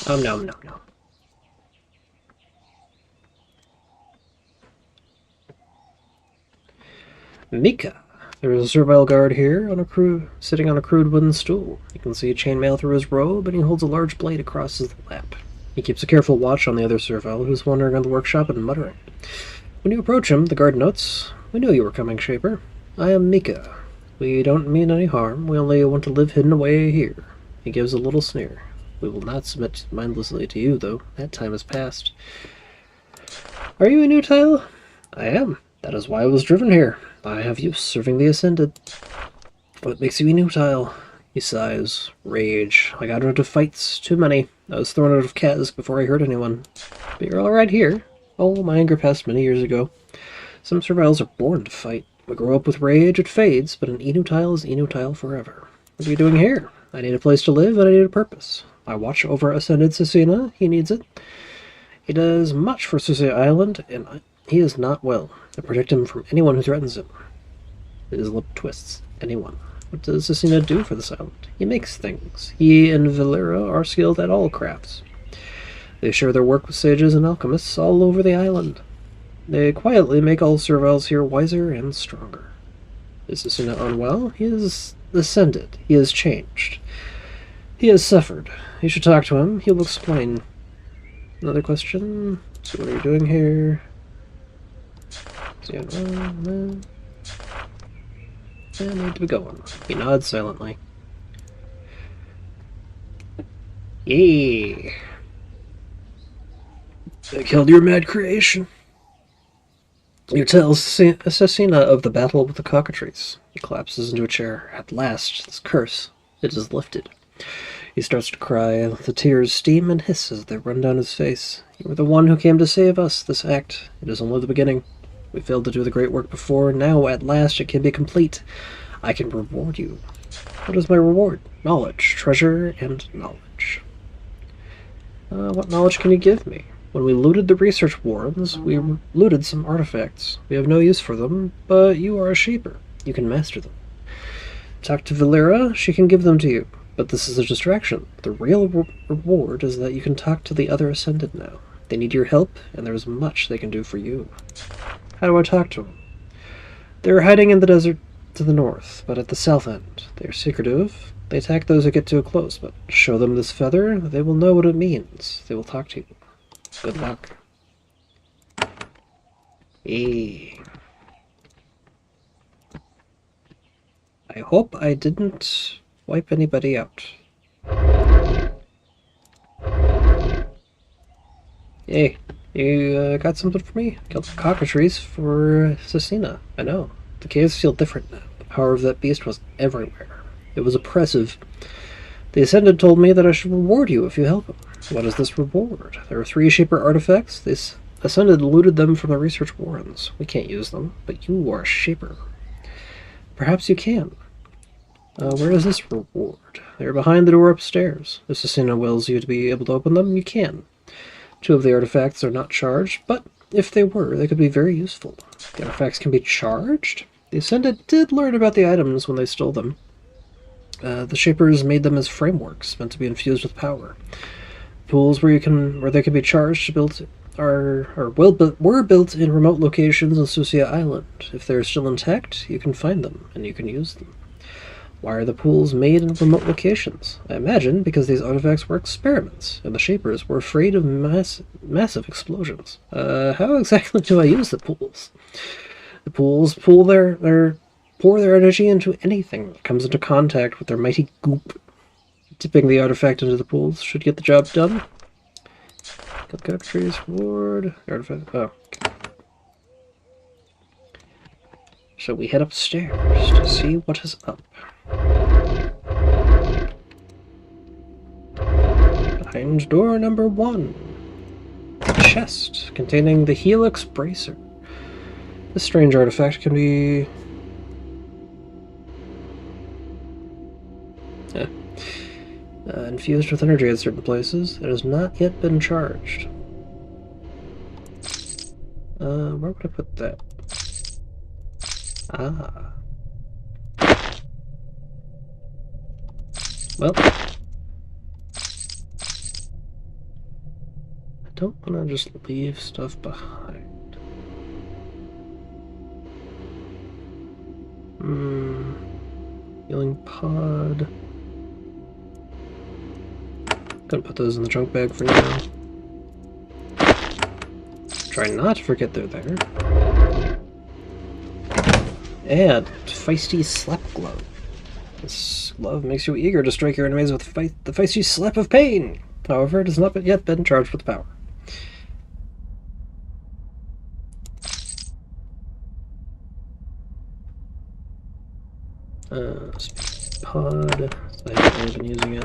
Nom. Mika. There is a servile guard here, sitting on a crude wooden stool. You can see chainmail through his robe, and he holds a large blade across his lap. He keeps a careful watch on the other servile, who's wandering around the workshop and muttering. When you approach him, the guard notes, "We knew you were coming, Shaper. I am Mika. We don't mean any harm. We only want to live hidden away here." He gives a little sneer. "We will not submit mindlessly to you, though. That time has passed." "Are you inutile?" "I am. That is why I was driven here. I have use serving the Ascended." "What makes you inutile?" He sighs. Rage. "I got into fights. Too many. I was thrown out of Kaz before I hurt anyone. But you're all right here. Oh, my anger passed many years ago. Some serviles are born to fight. We grow up with rage, it fades, but an inutile is inutile forever. What are you doing here? I need a place to live, and I need a purpose. I watch over Ascended Cecina. He needs it. He does much for Susia Island, and he is not well. I protect him from anyone who threatens him." His lip twists. Anyone. What does Cecina do for this island? He makes things. He and Valera are skilled at all crafts. They share their work with sages and alchemists all over the island. They quietly make all serviles here wiser and stronger. Is Cecina unwell? He is ascended. He has changed. He has suffered. You should talk to him. He will explain. Another question? So what are you doing here? I need to be going. He nods silently. Yay! I killed your mad creation. You tell Cecina of the battle with the cockatrice. He collapses into a chair. At last, this curse, it is lifted. He starts to cry. The tears steam and hiss as they run down his face. You were the one who came to save us. This act, it is only the beginning. We failed to do the great work before. Now, at last, it can be complete. I can reward you. What is my reward? Knowledge, treasure, and knowledge. What knowledge can you give me? When we looted the research warrens, we looted some artifacts. We have no use for them, but you are a shaper. You can master them. Talk to Valera, she can give them to you. But this is a distraction. The real reward is that you can talk to the other Ascended now. They need your help, and there is much they can do for you. How do I talk to them? They are hiding in the desert to the north, but at the south end. They are secretive. They attack those who get too close, but show them this feather, they will know what it means. They will talk to you. Good luck. Hey. I hope I didn't wipe anybody out. Hey, You got something for me? Killed the cockatrice for Cecina. I know. The caves feel different now. The power of that beast was everywhere. It was oppressive. The Ascended told me that I should reward you if you help him. What is this reward? There are 3 Shaper artifacts. This Ascended looted them from the research warrens. We can't use them, but you are a Shaper. Perhaps you can. Where is this reward? They're behind the door upstairs. If Cecina wills you to be able to open them, you can. 2 of the artifacts are not charged, but if they were, they could be very useful. The artifacts can be charged? The Ascended did learn about the items when they stole them. The Shapers made them as frameworks, meant to be infused with power. Pools where they can be charged were built in remote locations on Susia Island. If they're still intact, you can find them, and you can use them. Why are the pools made in remote locations? I imagine because these artifacts were experiments, and the Shapers were afraid of massive explosions. How exactly do I use the pools? The pools pour their energy into anything that comes into contact with their mighty goop. Dipping the artifact into the pools should get the job done. Got cockatrice, reward, artifact. Oh. So we head upstairs to see what is up. Behind door number 1. A chest containing the Helix Bracer. This strange artifact can be... infused with energy at certain places. It has not yet been charged. Where would I put that? Ah. Well, I don't want to just leave stuff behind. Healing pod. Gonna put those in the junk bag for now. Try not to forget they're there. And feisty slap glove. This glove makes you eager to strike your enemies with the feisty slap of pain. However, it has not yet been charged with power. Pod. I haven't really been using it.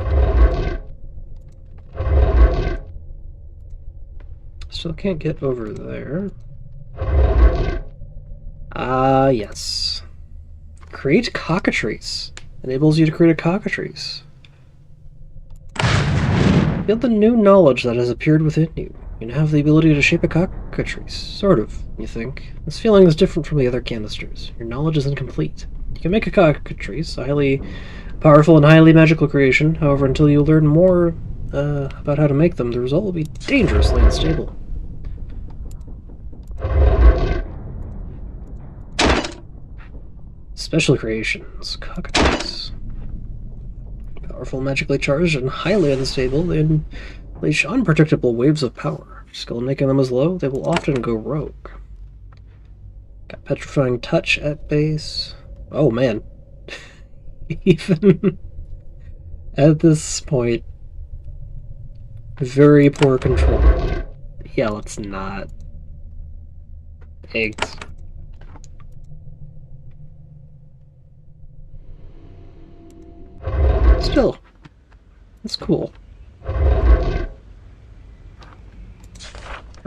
Still can't get over there. Ah, yes. Create cockatrice. Enables you to create a cockatrice. Feel the new knowledge that has appeared within you. You now have the ability to shape a cockatrice. Sort of, you think. This feeling is different from the other canisters. Your knowledge is incomplete. You can make a cockatrice, a highly powerful and highly magical creation. However, until you learn more about how to make them, the result will be dangerously unstable. Special creations. Cockatrice. Powerful, magically charged, and highly unstable, they unleash unpredictable waves of power. Skill in making them is low, they will often go rogue. Got petrifying touch at base. Oh man. Even at this point, very poor control. Yeah, let's not. Eggs. Still, that's cool.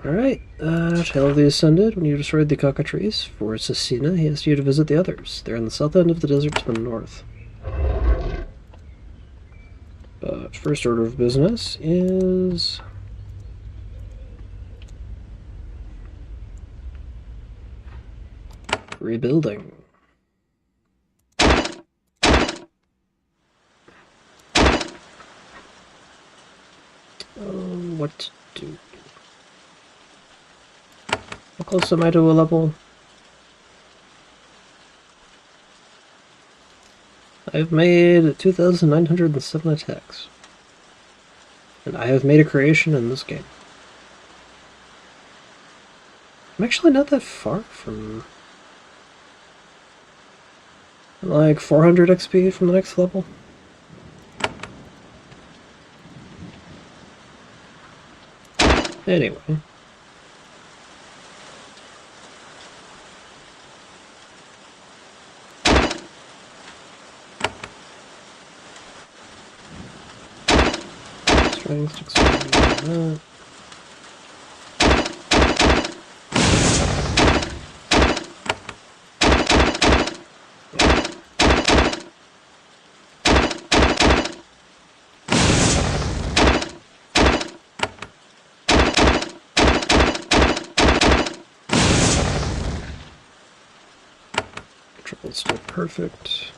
Alright, Tale of the Ascended. When you destroyed the cockatrice for Cecina, he asked you to visit the others. They're in the south end of the desert to the north. But first order of business is... rebuilding. What to do? How close am I to a level? I've made 2,907 attacks. And I have made a creation in this game. I'm actually not that far from... like 400 XP from the next level. Anyway. things to explain that. Control's still perfect.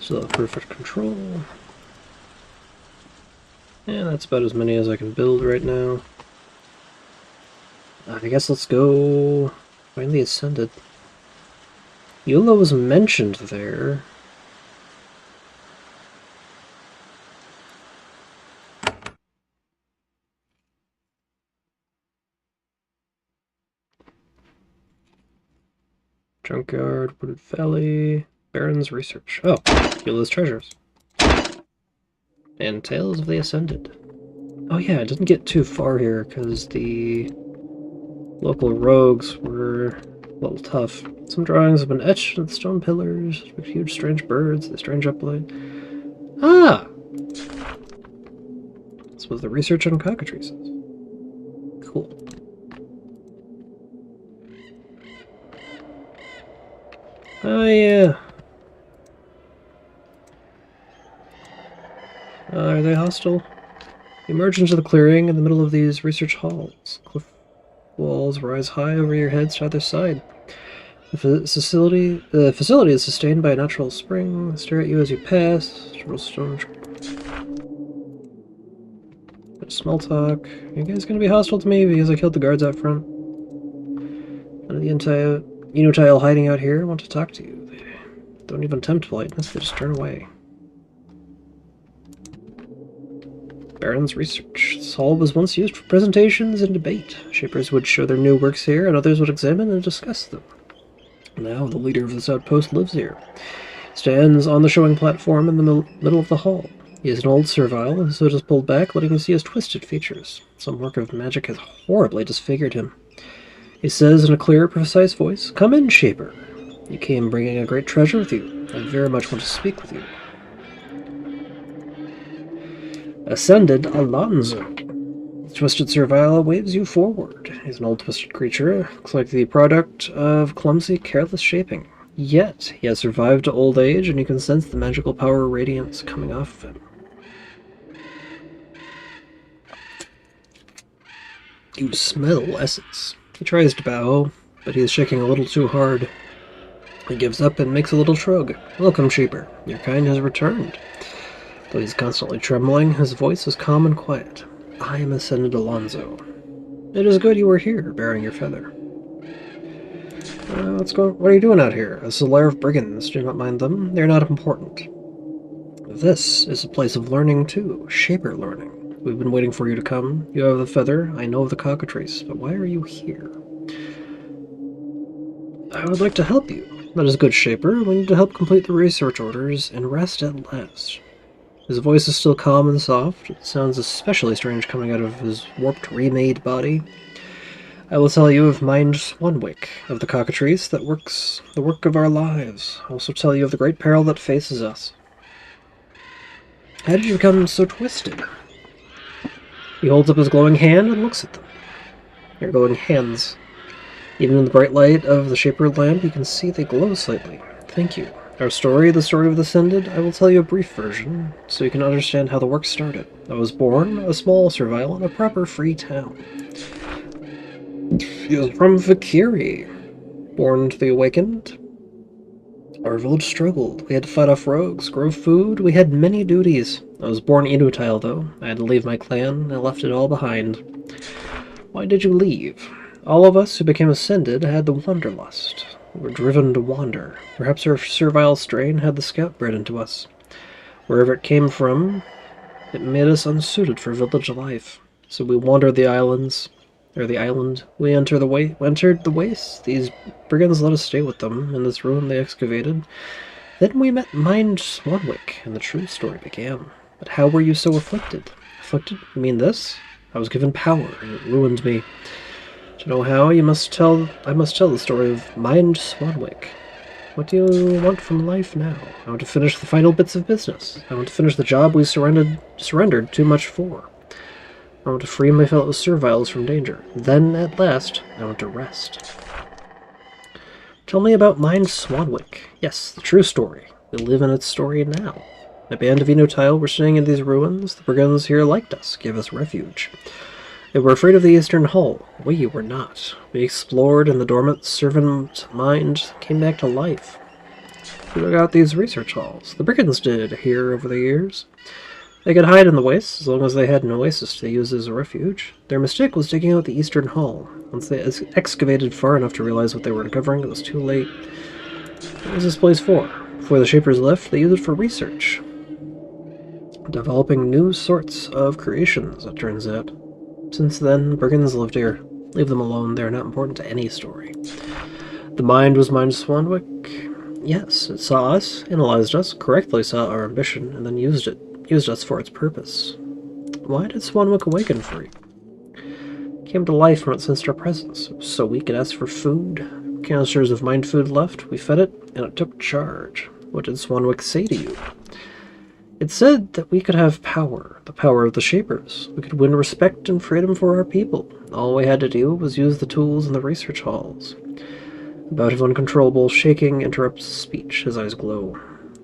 Still have perfect control. And that's about as many as I can build right now. I guess let's go find the Ascended. Eula was mentioned there. Junkyard, Wooded Valley, Baron's Research. Oh, Eula's Treasures. And Tales of the Ascended. Oh yeah, I didn't get too far here because the local rogues were a little tough. Some drawings have been etched into the stone pillars, with huge strange birds, the strange uplight. Ah! This was the research on cockatrices. Cool. Oh yeah. Are they hostile? You emerge into the clearing in the middle of these research halls. Cliff walls rise high over your heads to either side. The facility is sustained by a natural spring. Stare at you as you pass. Several stone. Small talk. You guys gonna be hostile to me because I killed the guards out front? None of the Inutile hiding out here want to talk to you. They don't even attempt politeness, they just turn away. Baron's Research. This hall was once used for presentations and debate. Shapers would show their new works here, and others would examine and discuss them. Now the leader of this outpost lives here. Stands on the showing platform in the middle of the hall. He is an old servile, his hood is pulled back, letting you see his twisted features. Some work of magic has horribly disfigured him. He says in a clear, precise voice, "Come in, Shaper. You came bringing a great treasure with you. I very much want to speak with you." Ascended Alonzo. The twisted servile waves you forward. He's an old twisted creature, looks like the product of clumsy, careless shaping. Yet, he has survived to old age, and you can sense the magical power radiance coming off of him. You smell essence. He tries to bow, but he is shaking a little too hard. He gives up and makes a little shrug. "Welcome, Shaper. Your kind has returned." Though he's constantly trembling, his voice is calm and quiet. "I am Ascended Alonzo. It is good you are here, bearing your feather." What are you doing out here? This is a lair of brigands. Do not mind them. They're not important. This is a place of learning, too. Shaper learning. We've been waiting for you to come. You have the feather. I know of the cockatrice. But why are you here? I would like to help you. That is good, Shaper. We need to help complete the research orders and rest at last. His voice is still calm and soft. It sounds especially strange coming out of his warped, remade body. I will tell you of Mind Swanwick, of the cockatrice that works the work of our lives. I'll also tell you of the great peril that faces us. How did you become so twisted? He holds up his glowing hand and looks at them. Your glowing hands. Even in the bright light of the Shaper lamp, you can see they glow slightly. Thank you. Our story, the story of the Ascended, I will tell you a brief version, so you can understand how the work started. I was born, a small servile, in a proper free town. He was from Vakiri. Born to the Awakened. Our village struggled. We had to fight off rogues, grow food. We had many duties. I was born Inutile, though. I had to leave my clan. I left it all behind. Why did you leave? All of us who became Ascended had the wanderlust. We were driven to wander. Perhaps our servile strain had the scout bred into us. Wherever it came from, it made us unsuited for village life. So we wandered the islands. The island. We entered the wastes. These brigands let us stay with them in this ruin they excavated. Then we met Mind Swanwick, and the true story began. But how were you so afflicted? Afflicted? You mean this? I was given power, and it ruined me. To know how, I must tell the story of Mind Swanwick. What do you want from life now? I want to finish the final bits of business. I want to finish the job we surrendered too much for. I want to free my fellow serviles from danger. Then, at last, I want to rest. Tell me about Mind Swanwick. Yes, the true story. We live in its story now. A band of Enotile were staying in these ruins. The brigands here liked us, gave us refuge. They were afraid of the Eastern Hull. We were not. We explored, and the dormant servant mind came back to life. We dug out these research halls. The brigands did here over the years. They could hide in the wastes as long as they had an oasis to use as a refuge. Their mistake was digging out the Eastern Hull. Once they excavated far enough to realize what they were uncovering, it was too late. What was this place for? Before the Shapers left, they used it for research. Developing new sorts of creations, it turns out. Since then, brigands lived here. Leave them alone, they are not important to any story. The mind was Mind Swanwick. Yes, it saw us, analyzed us, correctly saw our ambition, and then used us for its purpose. Why did Swanwick awaken for you? It came to life when it sensed our presence. It was so weak it asked for food. Canisters of mind food left, we fed it, and it took charge. What did Swanwick say to you? It said that we could have power, the power of the Shapers. We could win respect and freedom for our people. All we had to do was use the tools in the research halls. A bout of uncontrollable shaking interrupts speech. His eyes glow.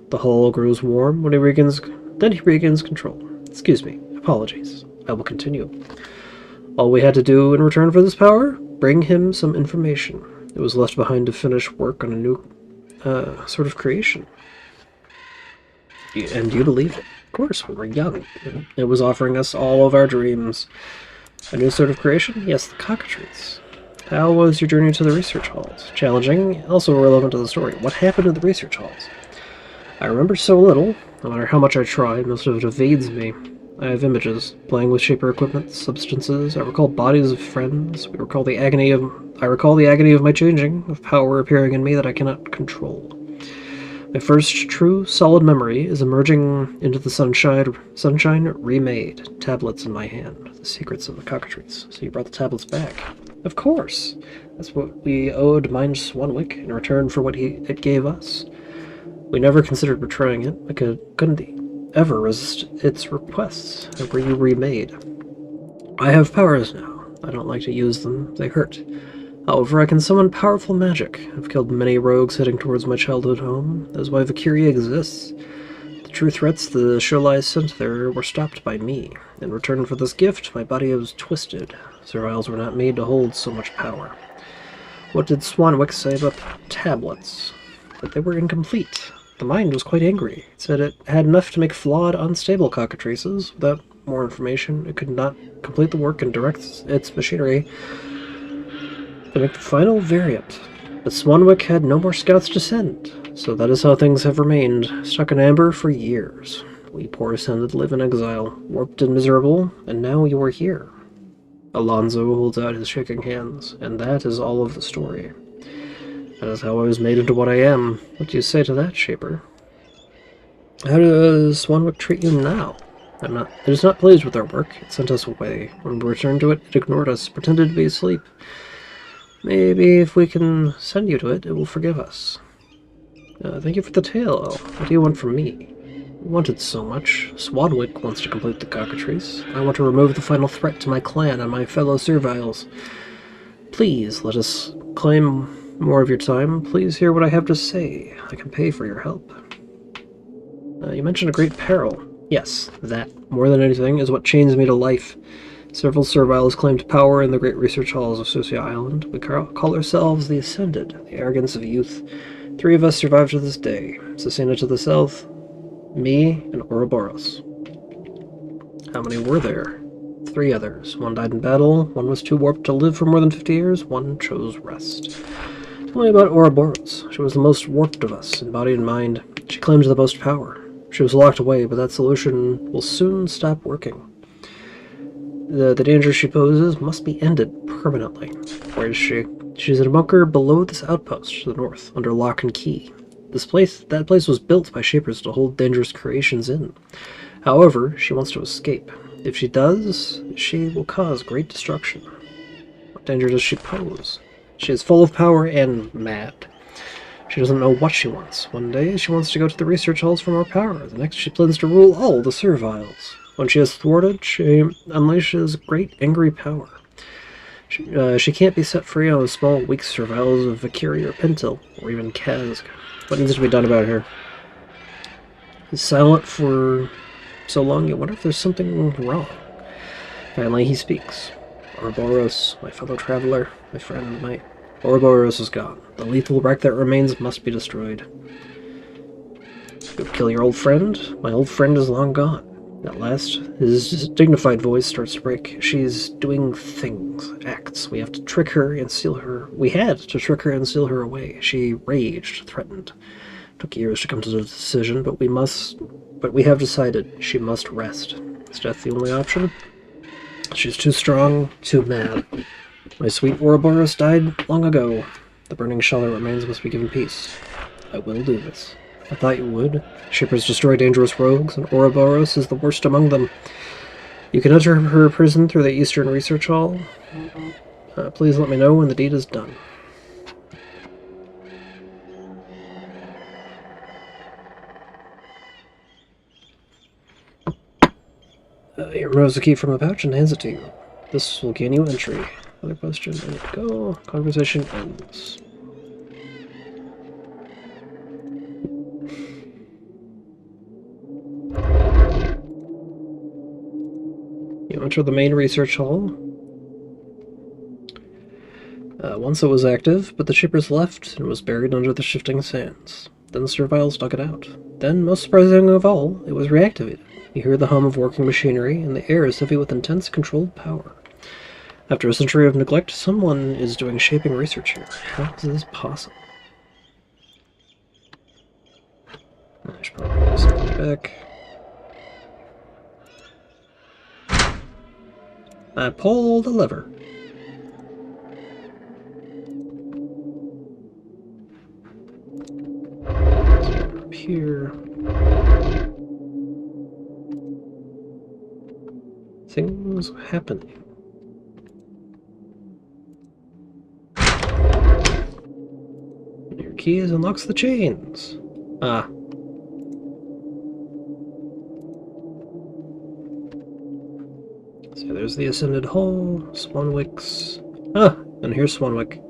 The hull grows warm when he regains control. Excuse me. Apologies. I will continue. All we had to do in return for this power? Bring him some information. It was left behind to finish work on a new sort of creation. And you believed it. Of course, we were young. It was offering us all of our dreams. A new sort of creation? Yes, the cockatrice. How was your journey to the research halls? Challenging, also relevant to the story. What happened in the research halls? I remember so little. No matter how much I try, most of it evades me. I have images, playing with Shaper equipment, substances. I recall bodies of friends. I recall the agony of my changing, of power appearing in me that I cannot control. My first true, solid memory is emerging into the sunshine remade, tablets in my hand, the secrets of the cockatrice. So you brought the tablets back. Of course. That's what we owed Mind Swanwick in return for what it gave us. We never considered betraying it. We couldn't ever resist its requests. They were you remade. I have powers now. I don't like to use them. They hurt. However, I can summon powerful magic. I've killed many rogues heading towards my childhood home. That is why Valkyria exists. The true threats the Shirlai sent there were stopped by me. In return for this gift, my body was twisted. Serviles were not made to hold so much power. What did Swanwick say about the tablets? That they were incomplete. The mind was quite angry. It said it had enough to make flawed, unstable cockatrices. Without more information, it could not complete the work and direct its machinery to make the final variant. But Swanwick had no more scouts to send, so that is how things have remained, stuck in amber for years. We poor ascended live in exile, warped and miserable, and now you are here. Alonzo holds out his shaking hands, and that is all of the story. That is how I was made into what I am. What do you say to that, Shaper? How does Swanwick treat you now? It is not pleased with our work. It sent us away. When we returned to it, it ignored us, pretended to be asleep. Maybe if we can send you to it, it will forgive us. Thank you for the tale. What do you want from me? You wanted so much. Swanwick wants to complete the cockatrice. I want to remove the final threat to my clan and my fellow serviles. Please, let us claim more of your time. Please hear what I have to say. I can pay for your help. You mentioned a great peril. Yes, that, more than anything, is what chains me to life. Several serviles claimed power in the great research halls of Susia Island. We call ourselves the Ascended, the arrogance of youth. 3 of us survived to this day. Susina to the south, me, and Ouroboros. How many were there? 3 others. 1 died in battle, 1 was too warped to live for more than 50 years, 1 chose rest. Tell me about Ouroboros. She was the most warped of us, in body and mind. She claimed the most power. She was locked away, but that solution will soon stop working. The danger she poses must be ended permanently. Where is she? She's in a bunker below this outpost to the north, under lock and key. That place was built by Shapers to hold dangerous creations in. However, she wants to escape. If she does, she will cause great destruction. What danger does she pose? She is full of power and mad. She doesn't know what she wants. One day, she wants to go to the research halls for more power. The next, she plans to rule all the serviles. When she is thwarted, she unleashes great angry power. She can't be set free on the small, weak serviles of Valkyrie or Pentil, or even Kazg. What needs to be done about her? He's silent for so long, you wonder if there's something wrong. Finally, he speaks. Ouroboros, my fellow traveler, my friend, my... Ouroboros is gone. The lethal wreck that remains must be destroyed. You kill your old friend? My old friend is long gone. At last, his dignified voice starts to break. She's doing things, acts. We have to trick her and steal her. We had to trick her and steal her away. She raged, threatened. Took years to come to the decision, but we have decided she must rest. Is death the only option? She's too strong, too mad. My sweet Ouroboros died long ago. The burning shell that remains must be given peace. I will do this. I thought you would. Shapers destroy dangerous rogues, and Ouroboros is the worst among them. You can enter her prison through the Eastern Research Hall. Please let me know when the deed is done. He removes the key from the pouch and hands it to you. This will gain you entry. Other question, there we go. Conversation ends. You enter the main research hall. Once it was active, but the Shapers left and was buried under the shifting sands. Then the serviles dug it out. Then, most surprising of all, it was reactivated. You hear the hum of working machinery, and the air is heavy with intense controlled power. After a century of neglect, someone is doing shaping research here. How is this possible? I should probably set that back. I pull the lever. Up here. Things happening. Your keys unlocks the chains. Ah. So there's the Ascended Hall, Swanwick's. Ah, and here's Swanwick.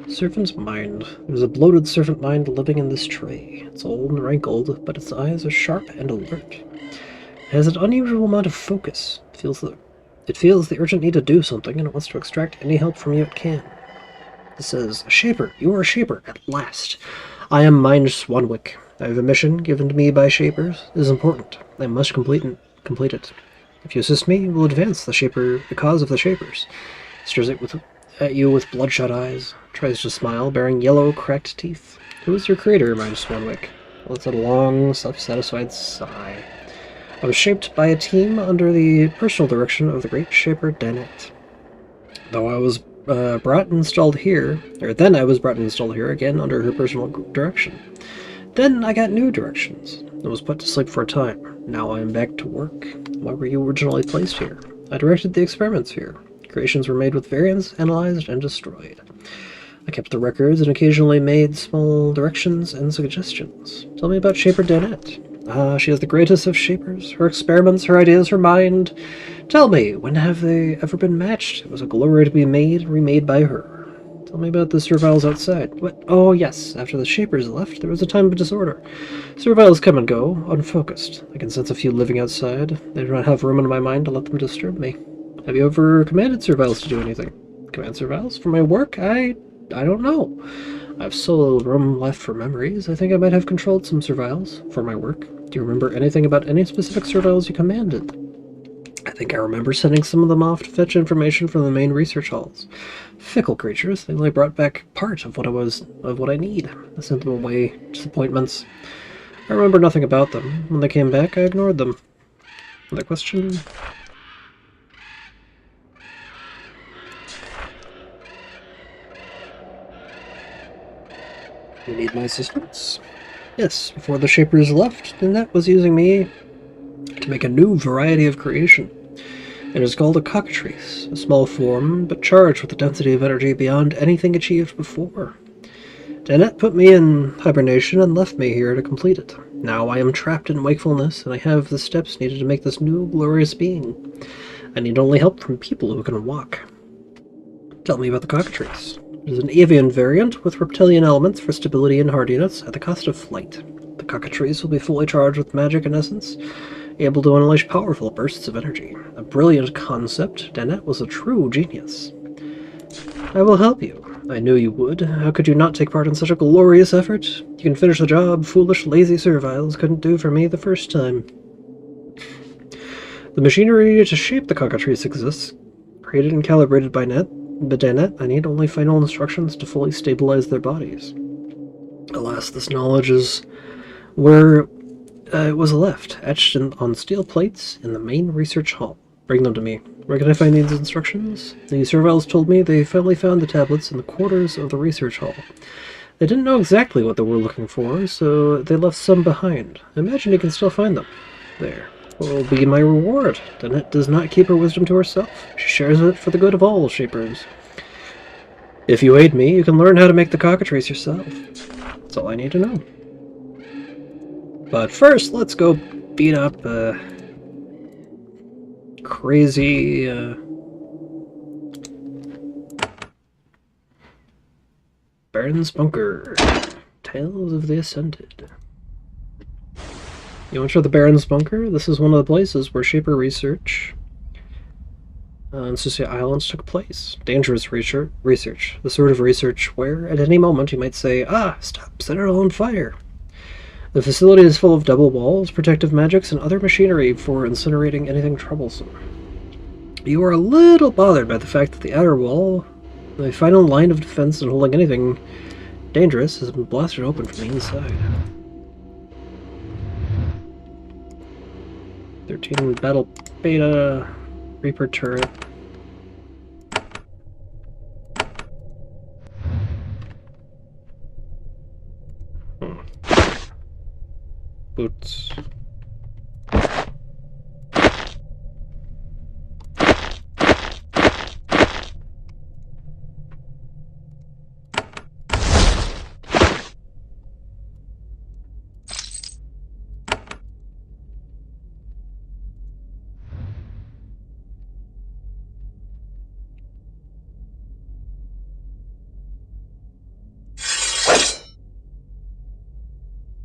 Serpent's mind. There's a bloated serpent mind living in this tray. It's old and rankled, but its eyes are sharp and alert. It has an unusual amount of focus. It feels the urgent need to do something, and it wants to extract any help from you it can. It says, Shaper, you are a Shaper, at last. I am Mind Swanwick. I have a mission given to me by Shapers. It is important. I must complete it. If you assist me, you will advance the cause of the Shapers. It stares at you with bloodshot eyes, tries to smile, bearing yellow, cracked teeth. Who is your creator, Mind Swanwick? Lets out a long, self-satisfied sigh. I was shaped by a team under the personal direction of the great Shaper Danet. Though I was brought and installed here, again under her personal direction. Then I got new directions, and was put to sleep for a time. Now I am back to work. Why were you originally placed here? I directed the experiments here. Creations were made with variants, analyzed, and destroyed. I kept the records and occasionally made small directions and suggestions. Tell me about Shaper Danet. She is the greatest of Shapers. Her experiments, her ideas, her mind. Tell me, when have they ever been matched? It was a glory to be remade by her. Tell me about the serviles outside. What? Oh, yes. After the Shapers left, there was a time of disorder. Serviles come and go, unfocused. I can sense a few living outside. They do not have room in my mind to let them disturb me. Have you ever commanded serviles to do anything? Command serviles? For my work? I don't know. I have so little room left for memories. I think I might have controlled some serviles for my work. Do you remember anything about any specific serviles you commanded? I think I remember sending some of them off to fetch information from the main research halls. Fickle creatures, they only brought back part of what I need. I sent them away, disappointments. I remember nothing about them. When they came back, I ignored them. Another question? You need my assistance? Yes, before the Shapers left, Nanette was using me to make a new variety of creation. It is called a cockatrice, a small form, but charged with a density of energy beyond anything achieved before. Danette put me in hibernation and left me here to complete it. Now I am trapped in wakefulness, and I have the steps needed to make this new glorious being. I need only help from people who can walk. Tell me about the cockatrice. It is an avian variant with reptilian elements for stability and hardiness at the cost of flight. The cockatrice will be fully charged with magic and essence, able to unleash powerful bursts of energy. A brilliant concept. Danette was a true genius. I will help you. I knew you would. How could you not take part in such a glorious effort? You can finish the job foolish, lazy serviles couldn't do for me the first time. The machinery to shape the cockatrice exists, created and calibrated by Danette. I need only final instructions to fully stabilize their bodies. Alas, this knowledge is where it was left, etched on steel plates in the main research hall. Bring them to me. Where can I find these instructions? The serviles told me they finally found the tablets in the quarters of the research hall. They didn't know exactly what they were looking for, so they left some behind. I imagine you can still find them. There. What will be my reward? Danette does not keep her wisdom to herself. She shares it for the good of all Shapers. If you aid me, you can learn how to make the cockatrice yourself. That's all I need to know. But first, let's go beat up crazy Baron's Bunker. Tales of the Ascended. You want to try the Baron's Bunker? This is one of the places where Shaper research on Susia Islands took place. Dangerous research. The sort of research where, at any moment, you might say, "Ah, stop, set it all on fire." The facility is full of double walls, protective magics, and other machinery for incinerating anything troublesome. You are a little bothered by the fact that the outer wall, the final line of defense and holding anything dangerous, has been blasted open from the inside. 13 Battle Beta Reaper turret. Boots.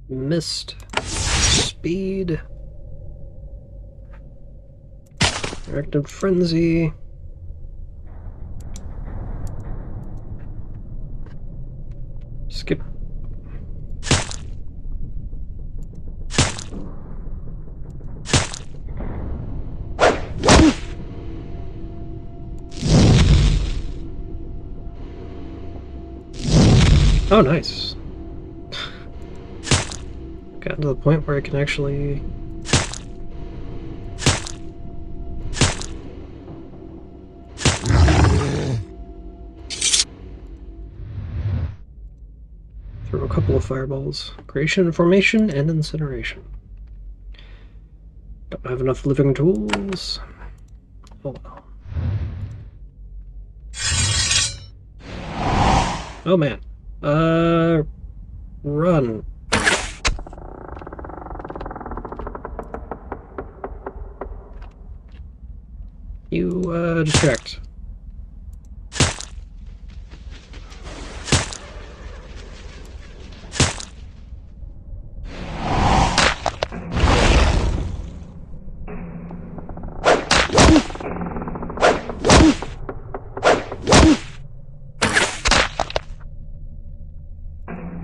Mist. Speed. Reactive Frenzy. Skip. Oh, nice. Gotten to the point where I can actually... throw a couple of fireballs. Creation, formation, and incineration. Don't have enough living tools. Oh well. Oh man. Run. You, distract.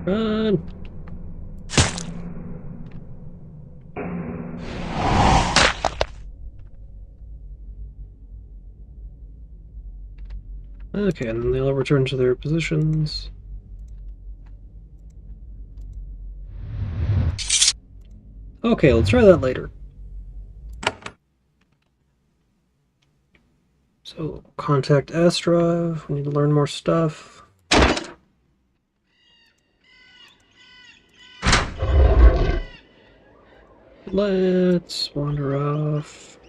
Run. Okay, and then they'll return to their positions. Okay, let's try that later. So, contact Astra. We need to learn more stuff. Let's wander off.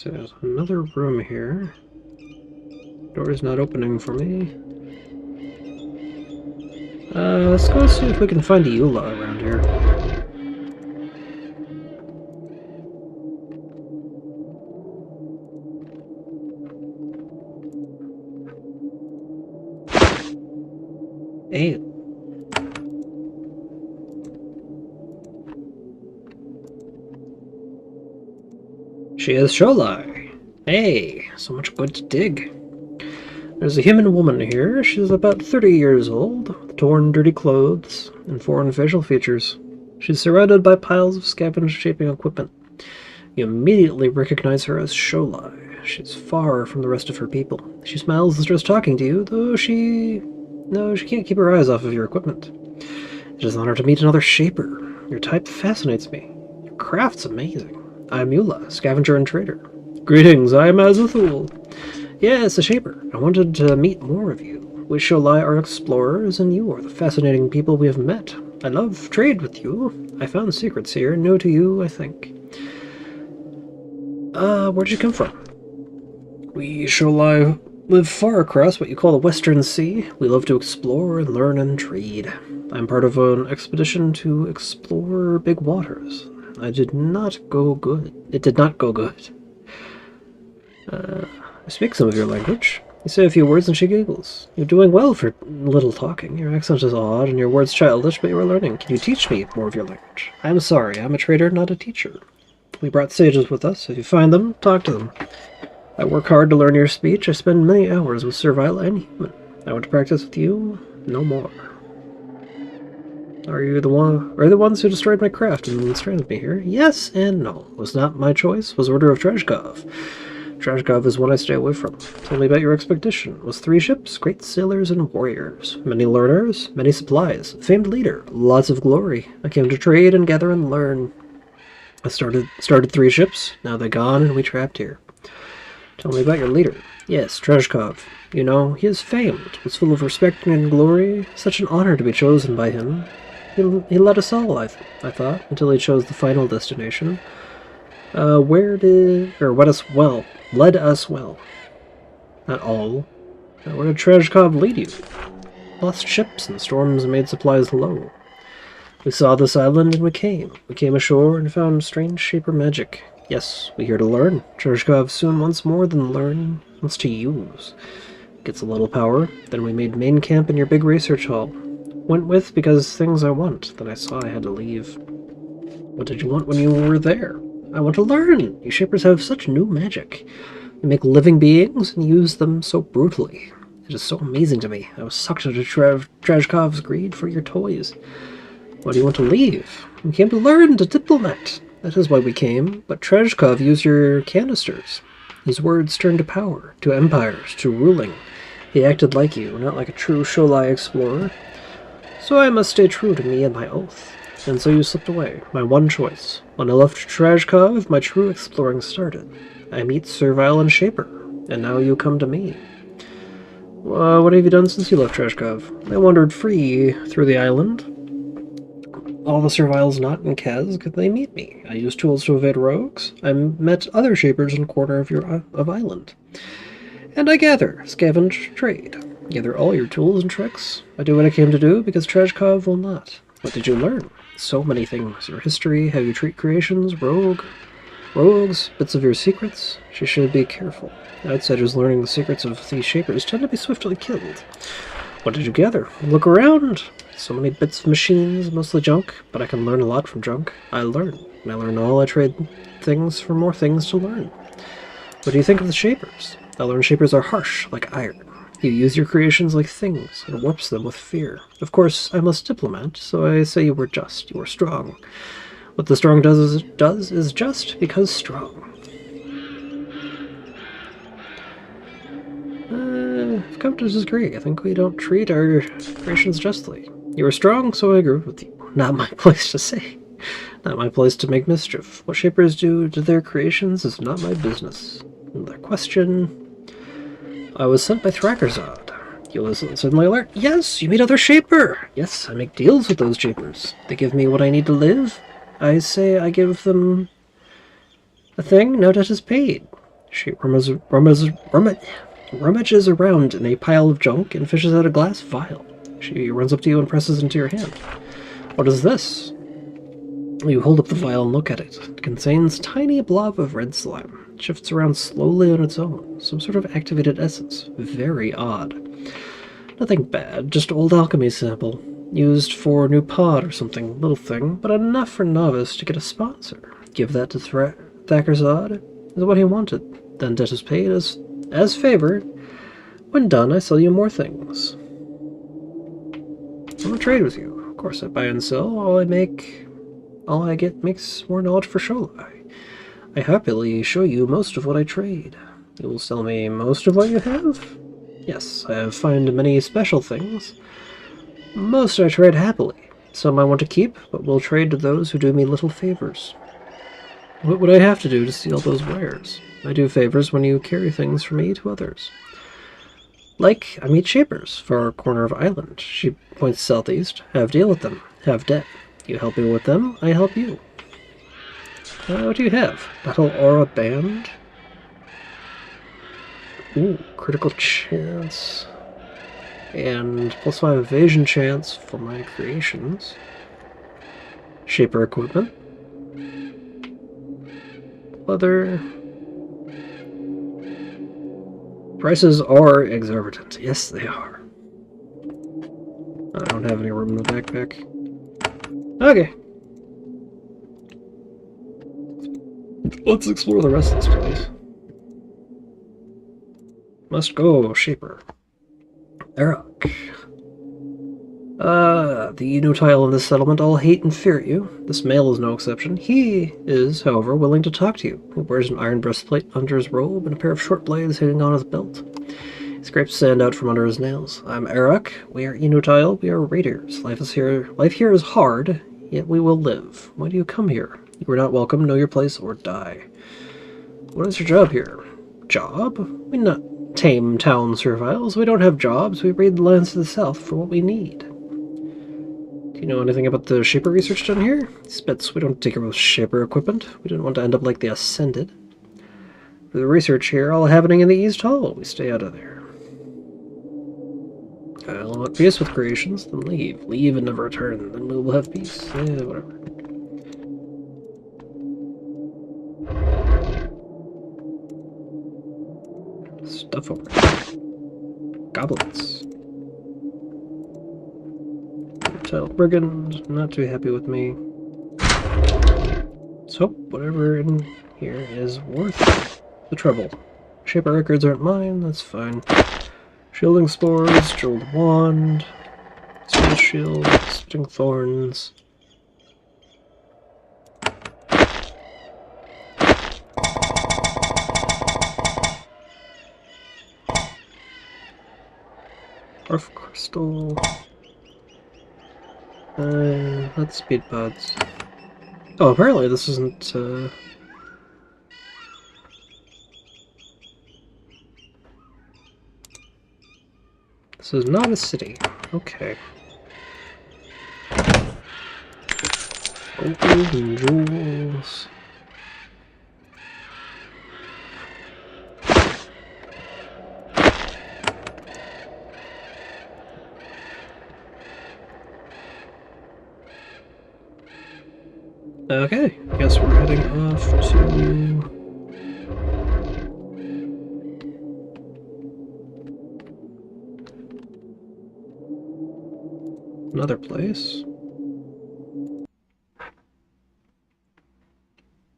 So there's another room here. Door's not opening for me. Let's go see if we can find a Eula around here. Hey. She is Sholai. Hey, so much good to dig. There's a human woman here. She's about 30 years old, with torn, dirty clothes and foreign facial features. She's surrounded by piles of scavenged shaping equipment. You immediately recognize her as Sholai. She's far from the rest of her people. She smiles as just talking to you, though she can't keep her eyes off of your equipment. It is an honor to meet another Shaper. Your type fascinates me. Your craft's amazing. I'm Eula, scavenger and trader. Greetings, I am Azathuul. Yes, a Shaper. I wanted to meet more of you. We Sholai are explorers, and you are the fascinating people we have met. I love trade with you. I found secrets here, new to you, I think. Where'd you come from? We Sholai live far across what you call the Western Sea. We love to explore and learn and trade. I'm part of an expedition to explore big waters. It did not go good. I speak some of your language. You say a few words and she giggles. You're doing well for little talking. Your accent is odd and your words childish, but you are learning. Can you teach me more of your language? I'm sorry, I'm a trader, not a teacher. We brought sages with us. If you find them, talk to them. I work hard to learn your speech. I spend many hours with servile and human. I want to practice with you no more. Are you the ones who destroyed my craft and stranded me here? Yes and no. It was not my choice. It was order of Trashkov. Trashkov is one I stay away from. Tell me about your expedition. It was 3 ships, great sailors and warriors. Many learners, many supplies. Famed leader, lots of glory. I came to trade and gather and learn. I started 3 ships. Now they're gone and we trapped here. Tell me about your leader. Yes, Trashkov. You know, he is famed. Was full of respect and glory. Such an honor to be chosen by him. He led us all, I thought, until he chose the final destination. Led us well. Not all. Where did Trashkov lead you? Lost ships and storms made supplies low. We saw this island and we came. We came ashore and found strange Shaper magic. Yes, we're here to learn. Trashkov soon wants more than learn, wants to use. Gets a little power. Then we made main camp in your big research hall. Went with because things I want. Then I saw I had to leave. What did you want when you were there? I want to learn. You Shapers have such new magic. You make living beings and use them so brutally. It is so amazing to me. I was sucked into Trashkov's greed for your toys. Why do you want to leave? We came to learn, to diplomat. That is why we came. But Trashkov used your canisters. His words turned to power, to empires, to ruling. He acted like you, not like a true Sholai explorer. So I must stay true to me and my oath. And so you slipped away, my one choice. When I left Trashkov, my true exploring started. I meet Servile and Shaper, and now you come to me. What have you done since you left Trashkov? I wandered free through the island. All the Serviles not in Kez, could they meet me? I used tools to evade rogues. I met other Shapers in the corner of island. And I gather, scavenge, trade. Gather all your tools and tricks. I do what I came to do because Trashkov will not. What did you learn? So many things. Your history, how you treat creations, rogues, bits of your secrets. She should be careful. Outsiders learning the secrets of these Shapers tend to be swiftly killed. What did you gather? Look around. So many bits of machines, mostly junk, but I can learn a lot from junk. I learn. And I learn all. I trade things for more things to learn. What do you think of the Shapers? I learn Shapers are harsh, like iron. You use your creations like things, and warps them with fear. Of course, I'm less diplomat, so I say you were just, you were strong. What the strong does is just because strong. I've come to disagree. I think we don't treat our creations justly. You were strong, so I agree with you. Not my place to say. Not my place to make mischief. What Shapers do to their creations is not my business. Another question. I was sent by Thrakkerzad. You suddenly alert. Yes, you meet other Shaper. Yes, I make deals with those Shapers. They give me what I need to live. I say I give them a thing, no debt is paid. She rummages around in a pile of junk and fishes out a glass vial. She runs up to you and presses into your hand. What is this? You hold up the vial and look at it. It contains a tiny blob of red slime. It shifts around slowly on its own. Some sort of activated essence. Very odd. Nothing bad, just old alchemy sample. Used for a new pod or something. Little thing, but enough for novice to get a sponsor. Give that to Thackerzod. Is what he wanted. Then debt is paid as favor. When done, I sell you more things. I want to trade with you. Of course, I buy and sell. All I get makes more knowledge for Sholai. I happily show you most of what I trade. You will sell me most of what you have? Yes, I have found many special things. Most I trade happily. Some I want to keep, but will trade to those who do me little favors. What would I have to do to steal those wares? I do favors when you carry things from me to others. Like, I meet shapers for our corner of island. She points southeast. Have deal with them. Have debt. You help me with them, I help you. What do you have? Battle Aura Band? Ooh, critical chance. And +5 evasion chance for my creations. Shaper equipment. Leather. Prices are exorbitant. Yes, they are. I don't have any room in the backpack. Okay. Let's explore the rest of this place. Must go, Shaper. Arak. The Inutile in this settlement all hate and fear you. This male is no exception. He is, however, willing to talk to you. He wears an iron breastplate under his robe and a pair of short blades hanging on his belt. He scrapes sand out from under his nails. I'm Arak. We are Inutile. We are raiders. Life here is hard, yet we will live. Why do you come here? You are not welcome. Know your place or die. What is your job here? Job? We not tame town serviles. We don't have jobs. We raid the lands to the south for what we need. Do you know anything about the Shaper research done here? Spits, we don't take care with Shaper equipment. We don't want to end up like the Ascended. For the research here, all happening in the East Hall. We stay out of there. I'll want peace with creations, then leave. Leave and never return, then we will have peace. Whatever. Stuff over here. Goblins. Titled Brigand, not too happy with me. Let's hope whatever in here is worth the trouble. Shaper records aren't mine, that's fine. Shielding spores, jeweled wand, steel shield, spitting thorns. Dwarf crystal. Let's speed pods. Oh, apparently this isn't, this is not a city. Okay. Gold and jewels. Okay, I guess we're heading off to another place.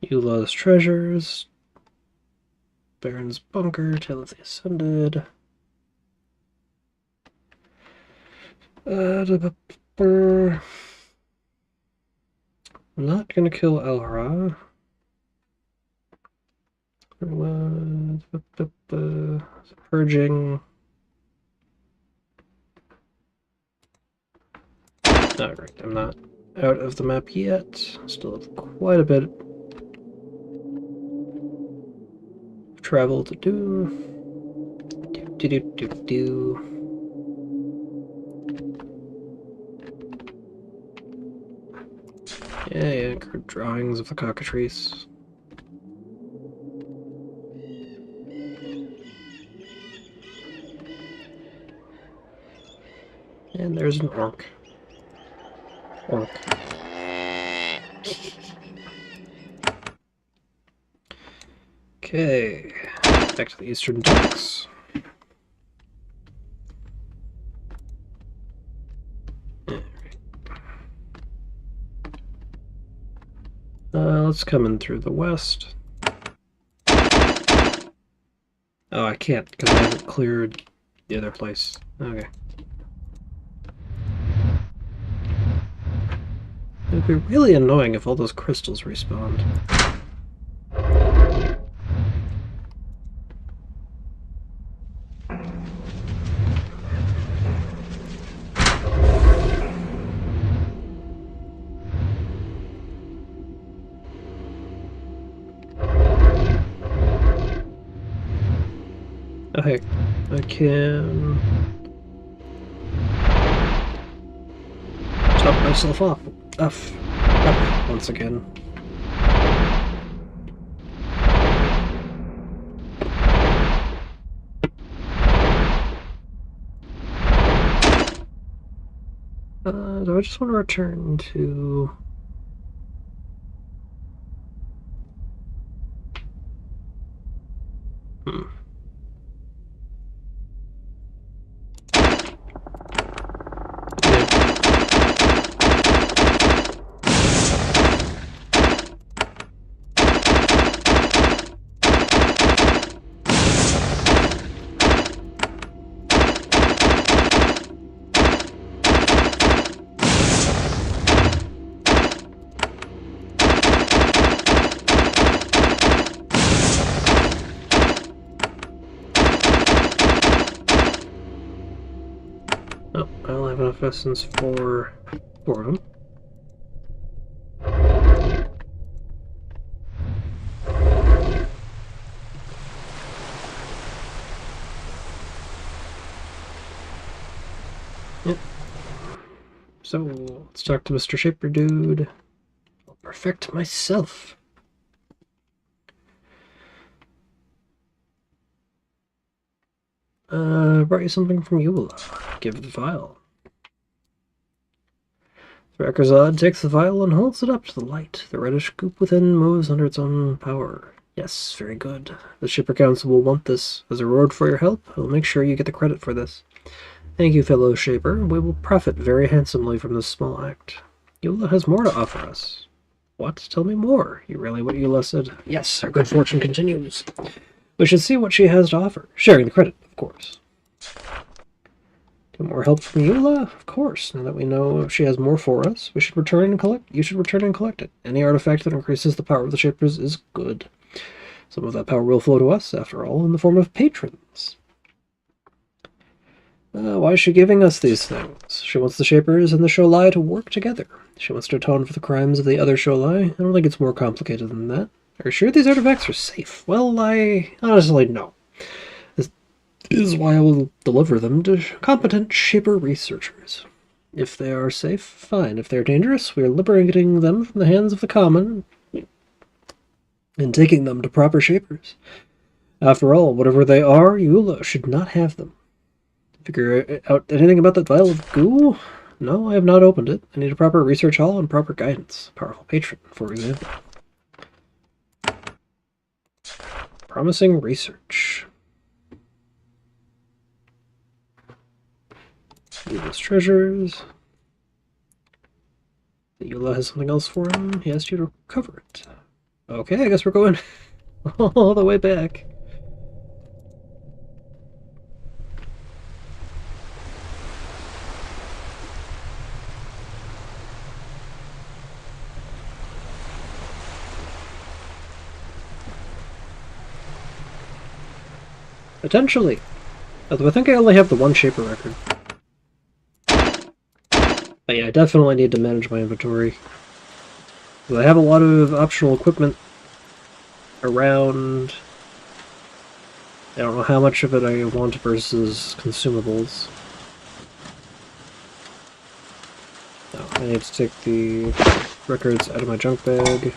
Eulah's treasures. Baron's bunker. Tale of the Ascended. I'm not gonna kill Elra. Purging. Alright, I'm not out of the map yet. Still have quite a bit of travel to do. Yeah, crude drawings of the cockatrice. And there's an orc. Orc. Okay, back to the eastern docks. Let's come in through the west. Oh, I can't because I haven't cleared the other place. Okay. It would be really annoying if all those crystals respawned. Okay, I can top myself up once again. Do I just want to return to... Oh, I'll have enough essence for 4 of them. Yep. So, let's talk to Mr. Shaper Dude. I'll perfect myself. Brought you something from Eula. Give the vial. Thrakazad takes the vial and holds it up to the light. The reddish goop within moves under its own power. Yes, very good. The Shipper Council will want this. As a reward for your help, I will make sure you get the credit for this. Thank you, fellow Shaper. We will profit very handsomely from this small act. Eula has more to offer us. What? Tell me more. You really what Eula said? Yes, our good fortune continues. We should see what she has to offer. Sharing the credit, of course. Get more help from Eula? Of course. Now that we know if she has more for us, we should return and collect. You should return and collect it. Any artifact that increases the power of the Shapers is good. Some of that power will flow to us, after all, in the form of patrons. Why is she giving us these things? She wants the Shapers and the Sholai to work together. She wants to atone for the crimes of the other Sholai. I don't think it's more complicated than that. Are you sure these artifacts are safe? Well, I honestly know. This is why I will deliver them to competent Shaper researchers. If they are safe, fine. If they're dangerous, we are liberating them from the hands of the common and taking them to proper Shapers. After all, whatever they are, Eula should not have them. Figure out anything about that vial of goo? No, I have not opened it. I need a proper research hall and proper guidance. Powerful patron, for example. Promising research. Eula's treasures. Eula has something else for him. He asked you to recover it. Okay, I guess we're going all the way back. Potentially. Although I think I only have the one Shaper record. But yeah, I definitely need to manage my inventory. I have a lot of optional equipment around. I don't know how much of it I want versus consumables. No, I need to take the records out of my junk bag.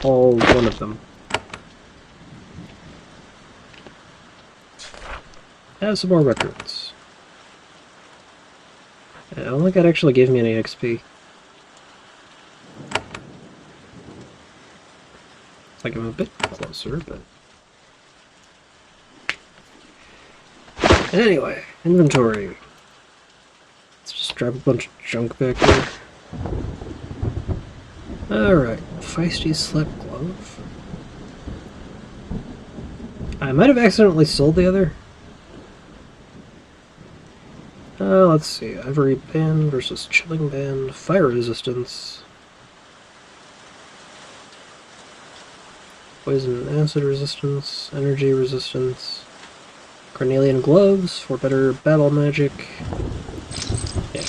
all one of them. Have some more records. I don't think that actually gave me any XP. It's like I'm a bit closer, but... Anyway, inventory. Let's just drop a bunch of junk back here. Alright, feisty slap glove. I might have accidentally sold the other. Let's see. Ivory band versus chilling band. Fire resistance. Poison and acid resistance. Energy resistance. Carnelian gloves for better battle magic. Yeah.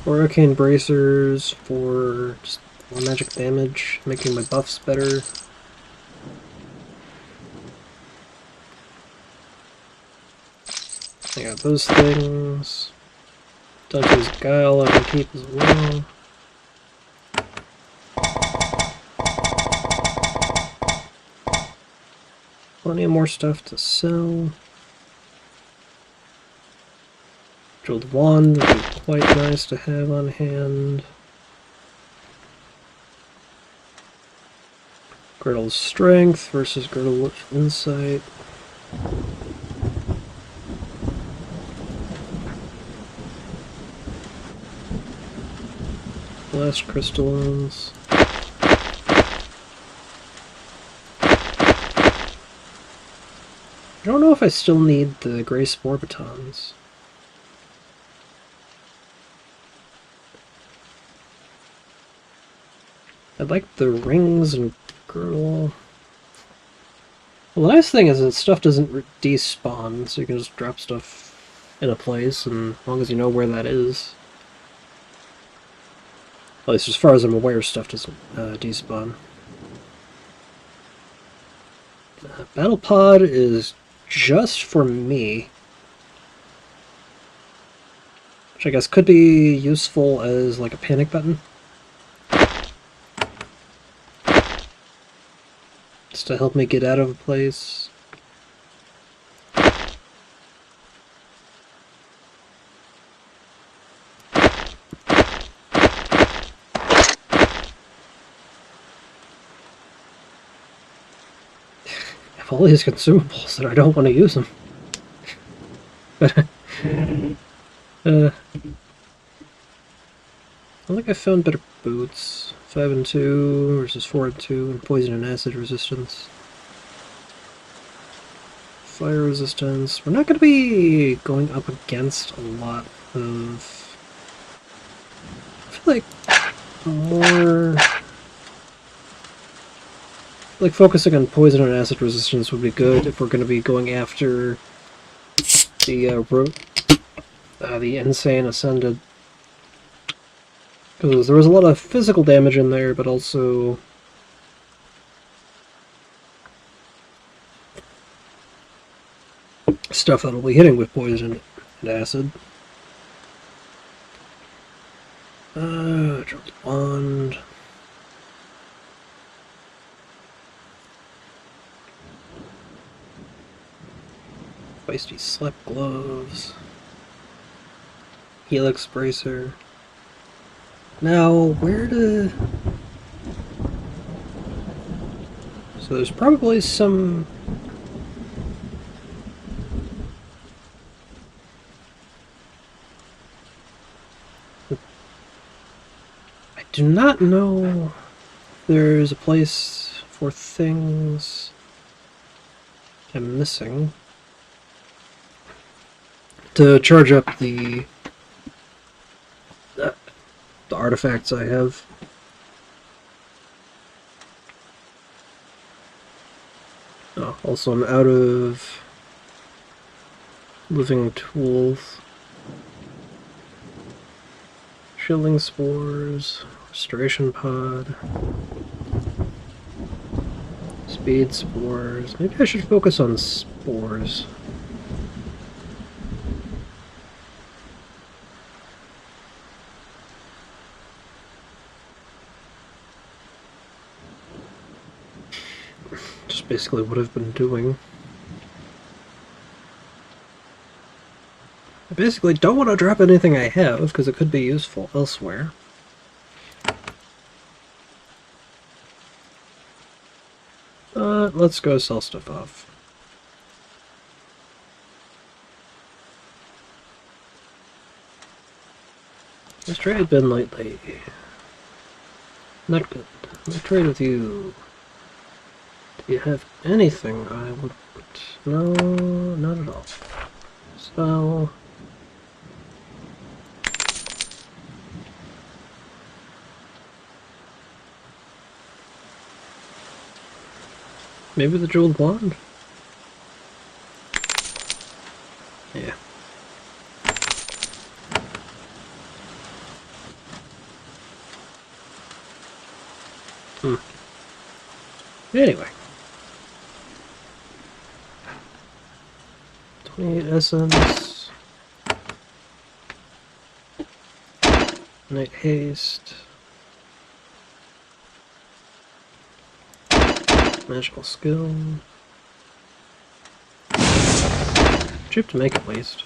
Arcane bracers for just more magic damage, making my buffs better. I got those things. Dante's Guile I can keep as well. Plenty of more stuff to sell. Jeweled wand would be quite nice to have on hand. Girdle of Strength versus Girdle of Insight. Blast crystals. I don't know if I still need the gray spore batons. I'd like the rings and girdle. Well, the nice thing is that stuff doesn't despawn, so you can just drop stuff in a place, and as long as you know where that is. At least as far as I'm aware, stuff doesn't despawn. Battle Pod is just for me, which I guess could be useful as like a panic button. Just to help me get out of a place. All these consumables and I don't want to use them. But I think I found better boots. 5 and 2 versus 4 and 2, and poison and acid resistance. Fire resistance. We're not going to be going up against a lot of... I feel like more... like focusing on poison and acid resistance would be good if we're going to be going after the insane ascended, because there was a lot of physical damage in there, but also stuff that'll be hitting with poison and acid. Dropped wand. Feisty slap gloves. Helix bracer. Now, where to... So there's probably some... I do not know if there's a place for things I'm missing to charge up the artifacts I have. Oh, also I'm out of living tools. Shilling spores, restoration pod, speed spores. Maybe I should focus on spores. basically what I've been doing. I basically don't want to drop anything I have, because it could be useful elsewhere. Let's go sell stuff off. How's trade been lately? Not good. I'll trade with you. Do you have anything I would want? No, not at all. So... maybe the jeweled wand? Yeah. Anyway. 28 essence. Night haste. Magical skill. Cheap to make at least.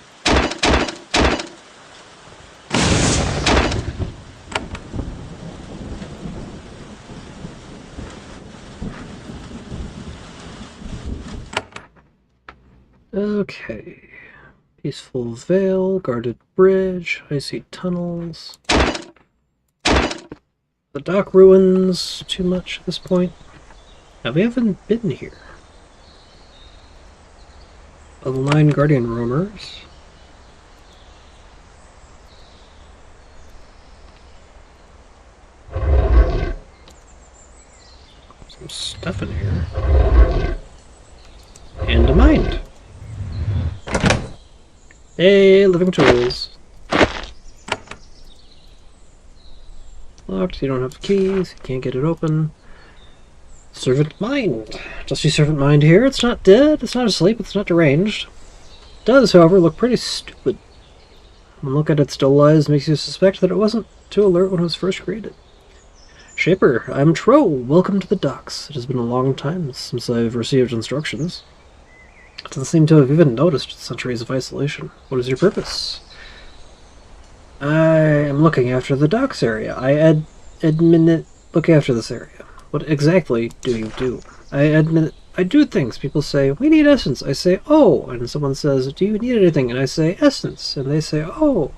Okay. Peaceful Vale, guarded bridge, icy tunnels. The dock ruins too much at this point. Now we haven't been here. Level 9 Guardian rumors. Some stuff in here. And a mind. Hey, living tools. Locked, you don't have the keys, you can't get it open. Servant mind. Just see servant mind here. It's not dead, it's not asleep, it's not deranged. It does, however, look pretty stupid. One look at its dull eyes makes you suspect that it wasn't too alert when it was first created. Shaper, I'm Tro. Welcome to the docks. It has been a long time since I've received instructions. It doesn't seem to have even noticed centuries of isolation. What is your purpose? I am looking after the docks area. I look after this area. What exactly do you do? I admit I do things. People say, we need essence. I say, oh. And someone says, do you need anything? And I say, essence. And they say, oh.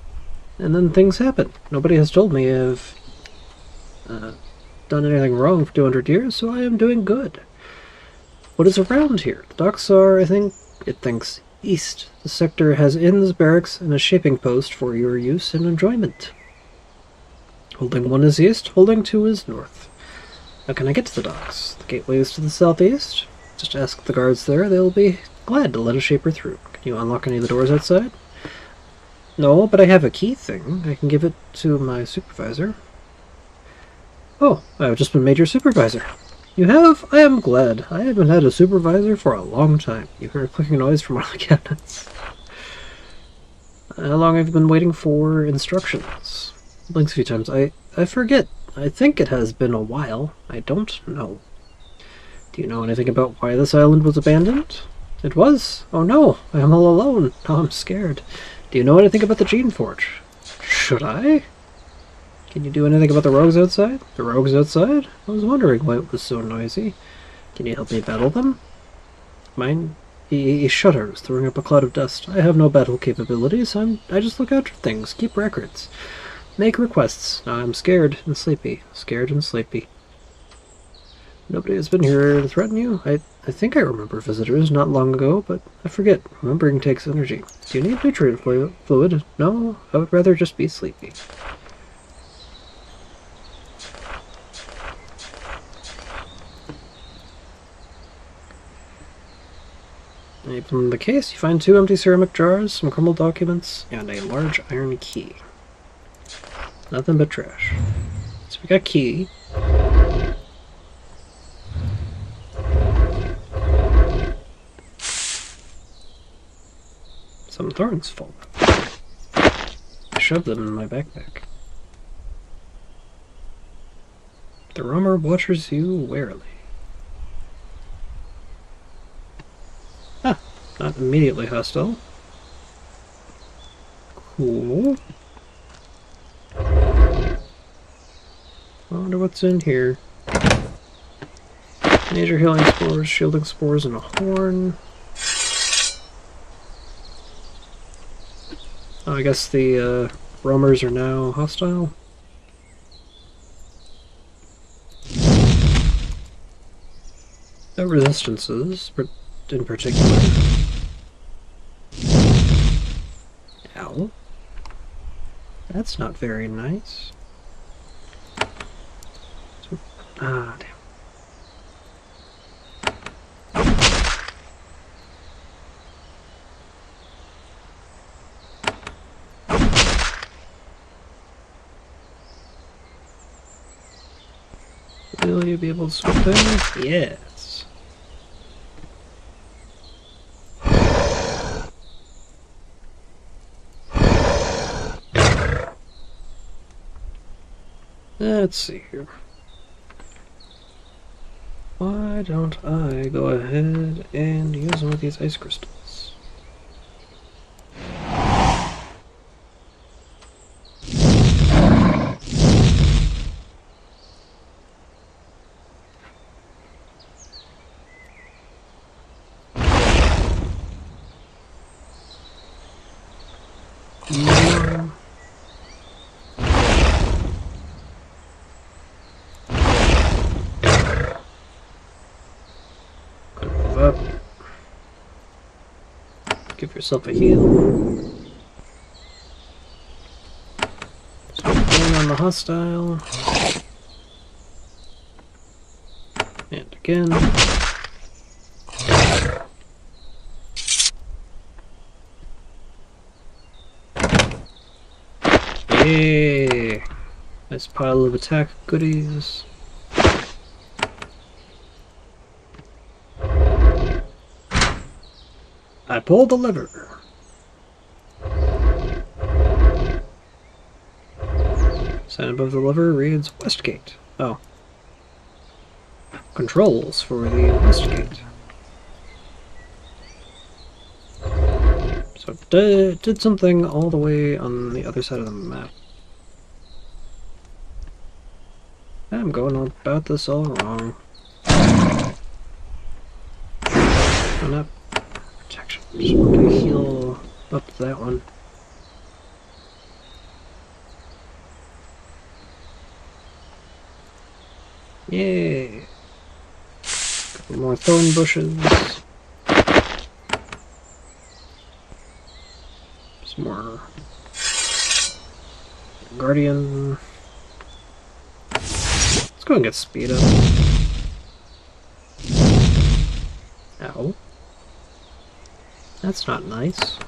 And then things happen. Nobody has told me I've done anything wrong for 200 years, so I am doing good. What is around here? The docks are, I think, it thinks, east. The sector has inns, barracks, and a shaping post for your use and enjoyment. Holding 1 is east, holding 2 is north. How can I get to the docks? The gateway is to the southeast. Just ask the guards there, they'll be glad to let a shaper through. Can you unlock any of the doors outside? No, but I have a key thing. I can give it to my supervisor. Oh, I've just been made your supervisor. You have? I am glad. I haven't had a supervisor for a long time. You heard a clicking noise from one of the cabinets. How long have you been waiting for instructions? Blinks a few times. I forget. I think it has been a while. I don't know. Do you know anything about why this island was abandoned? It was? Oh no, I am all alone. Now I'm scared. Do you know anything about the Geneforge? Should I? Can you do anything about the rogues outside? The rogues outside? I was wondering why it was so noisy. Can you help me battle them? Mine? He shudders, throwing up a cloud of dust. I have no battle capabilities. I just look after things, keep records. Make requests. Now I'm scared and sleepy. Scared and sleepy. Nobody has been here to threaten you? I think I remember visitors not long ago, but I forget. Remembering takes energy. Do you need nutrient fluid? No, I would rather just be sleepy. Open the case, you find 2 empty ceramic jars, some crumbled documents, and a large iron key. Nothing but trash. So we got key. Some thorns fall out. I shoved them in my backpack. The roamer watches you warily. Not immediately hostile. Cool. I wonder what's in here. Major healing spores, shielding spores, and a horn. Oh, I guess the roamers are now hostile. No resistances, in particular. Ow. That's not very nice. Ah, damn. Will you be able to swim there? Yes. Let's see here. Why don't I go ahead and use one of these ice crystals? Up. Give yourself a heal. Swing on the hostile. And again. Yay! Nice pile of attack goodies. I pulled the lever. Sign above the lever reads Westgate. Oh. Controls for the Westgate. So it did something all the way on the other side of the map. I'm going about this all wrong. Oh, not protection. Just want to heal up that one. Yay! Couple more thorn bushes. Some more guardian. Let's go and get speed up. Ow. That's not nice.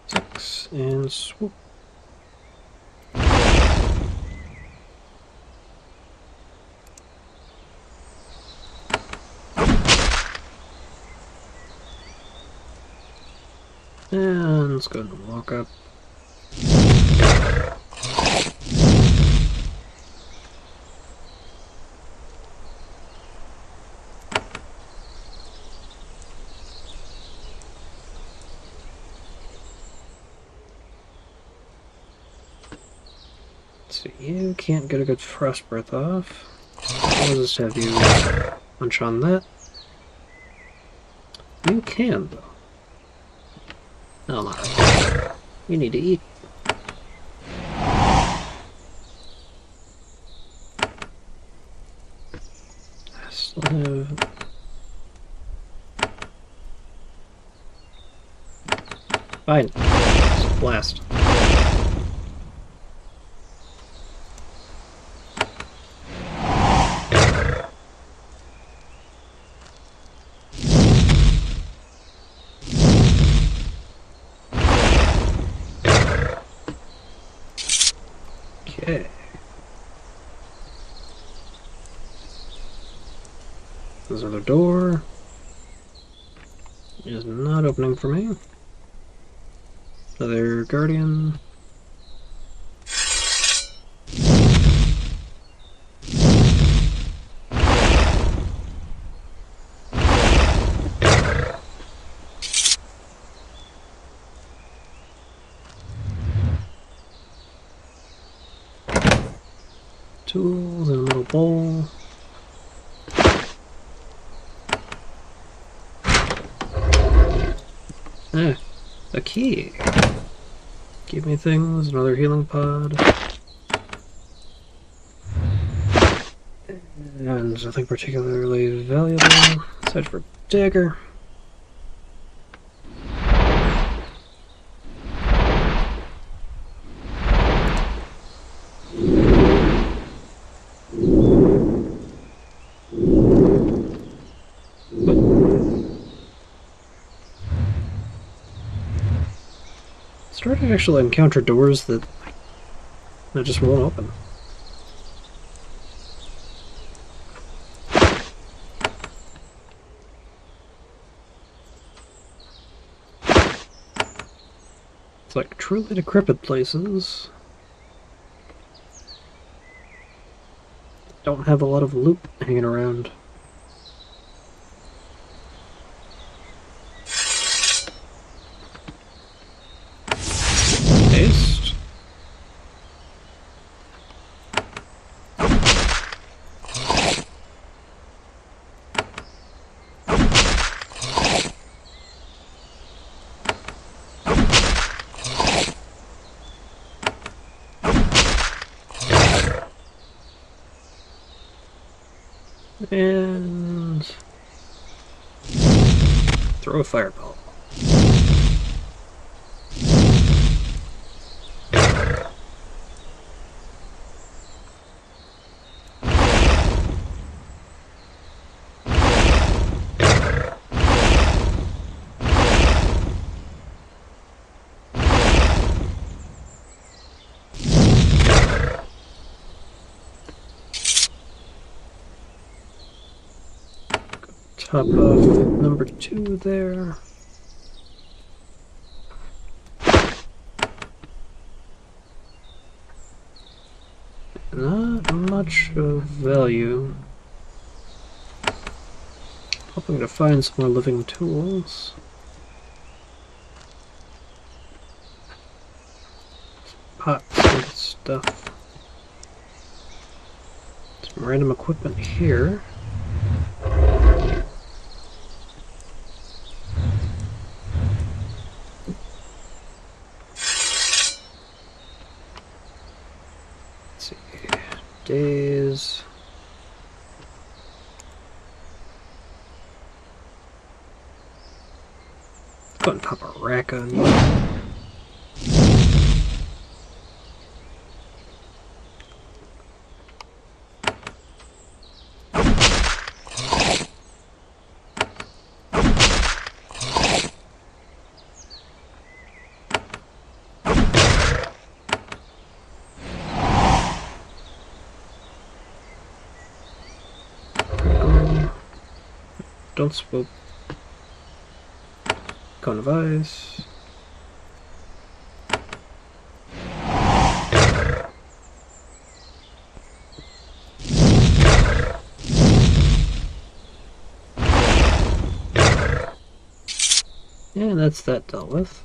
Six and swoop. And let's go and walk up. So you can't get a good frost breath off. I'll just have you munch on that. You can, though. Oh, alright. You need to eat. I still have... Fine. Just blast. Okay. There's another door. It is not opening for me. Another guardian. Tools and a little bowl. Ah, a key. Give me things, another healing pod. And nothing particularly valuable. Search for dagger. Started to actually encounter doors that just won't open. It's like truly decrepit places. Don't have a lot of loot hanging around. Paste. And throw a fireball. Top off number 2 there. Not much of value. Hoping to find some more living tools. Some pots and stuff. Some random equipment here. Days. Go and pop a rack on you. Don't swoop. Cone of ice. And that's that dealt with.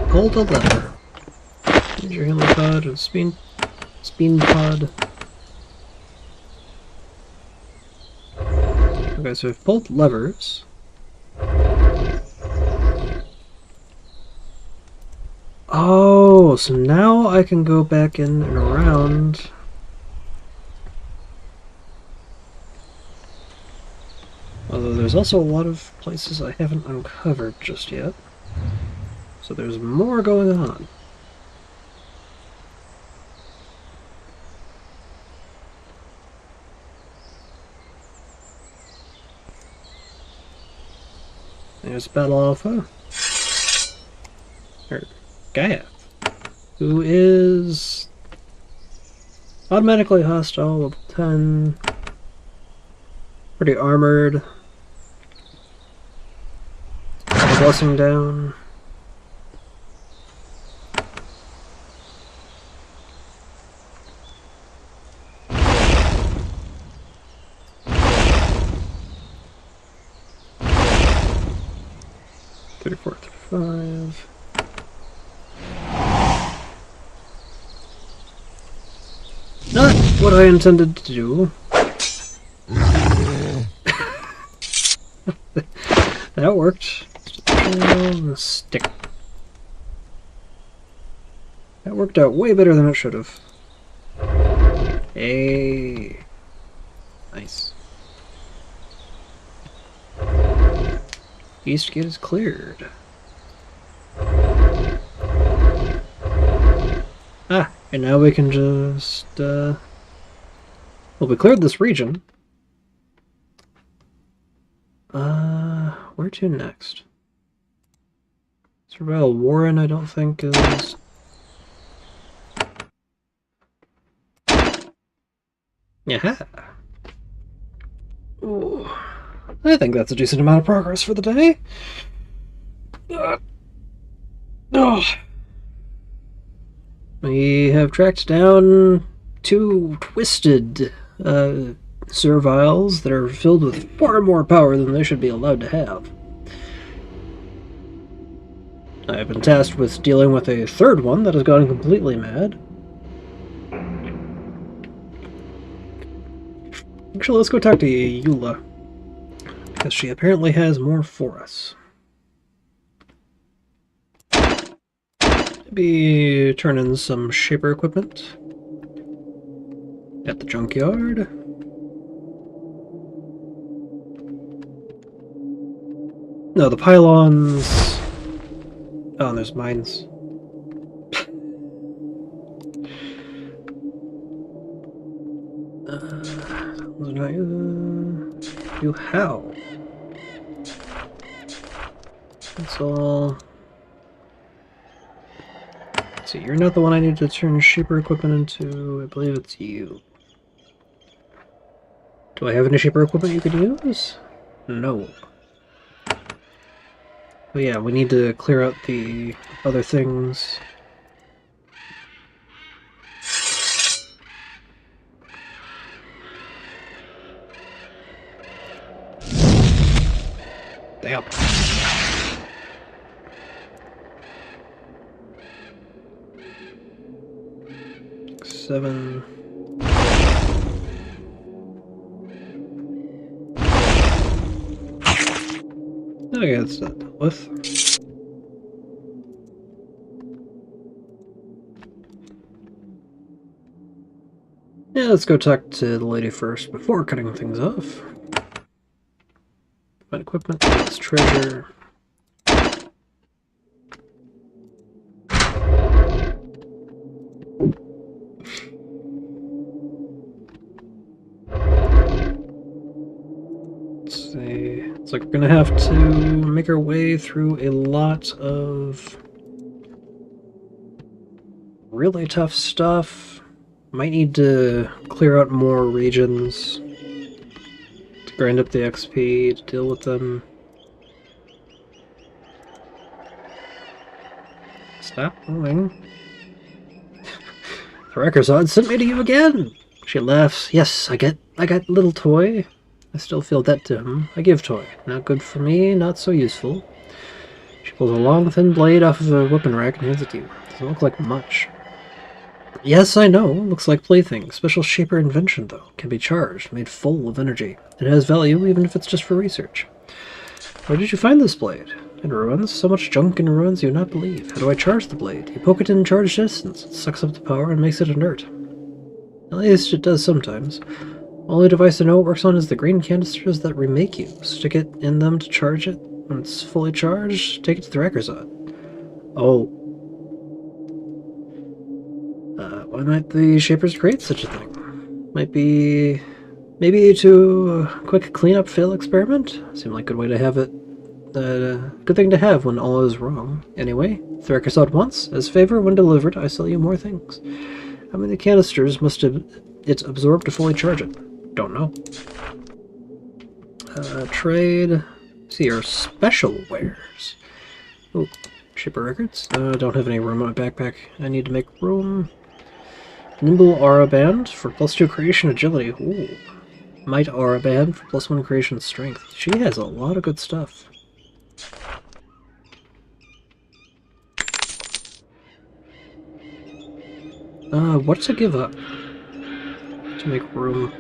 Pulled a lever. Here's your healing pod and spin pod. Okay, so I've pulled levers. Oh, so now I can go back in and around. Although there's also a lot of places I haven't uncovered just yet. So there's more going on. There's Battle Alpha. Or Gaia, who is automatically hostile, level 10. Pretty armored. Blessing down. $34.35. Not what I intended to do. That worked. Stick. That worked out way better than it should have. Hey. Nice. East gate is cleared. Ah, and now we can just, well, we cleared this region. Where to next? Survival Warren, I don't think is... Yaha! Ooh. I think that's a decent amount of progress for the day. Oh. We have tracked down 2 twisted serviles that are filled with far more power than they should be allowed to have. I have been tasked with dealing with a 3rd one that has gone completely mad. Actually, let's go talk to Eula, because she apparently has more for us. Maybe turn in some Shaper equipment at the junkyard. No, the pylons... Oh, and there's mines. You how? That's all. Let's see, you're not the one I need to turn Shaper equipment into. I believe it's you. Do I have any Shaper equipment you could use? No. But yeah, we need to clear out the other things. Damn. Seven. Okay, that's not dealt with. Yeah, let's go talk to the lady first before cutting things off. Find equipment, that's treasure. Let's see. It's like we're gonna have to make our way through a lot of really tough stuff. Might need to clear out more regions to grind up the XP to deal with them. Stop moving. Thrakerzod sent me to you again! She laughs. Yes, I get little toy. I still feel debt to him. I give toy. Not good for me, not so useful. She pulls a long, thin blade off of a weapon rack and hands it to you. Doesn't look like much. Yes, I know. Looks like plaything. Special Shaper invention, though. Can be charged, made full of energy. It has value, even if it's just for research. Where did you find this blade? In ruins? So much junk in ruins you would not believe. How do I charge the blade? You poke it in charged distance. It sucks up the power and makes it inert. At least it does sometimes. Only device I know it works on is the green canisters that remake you. Stick it in them to charge it. When it's fully charged, take it to the Thrakerzod. Oh. Why might the Shapers create such a thing? Maybe to a quick cleanup fail experiment? Seemed like a good way to have it Good thing to have when all is wrong. Anyway, Thracker saw it once. As favor, when delivered, I sell you more things. How many canisters must it absorb to fully charge it? Don't know. Trade. See our special wares. Oh, Shaper records. Don't have any room in my backpack. I need to make room. Nimble Aura Band for +2 creation agility. Ooh. Might Aura Band for +1 creation strength. She has a lot of good stuff. What to give up to make room?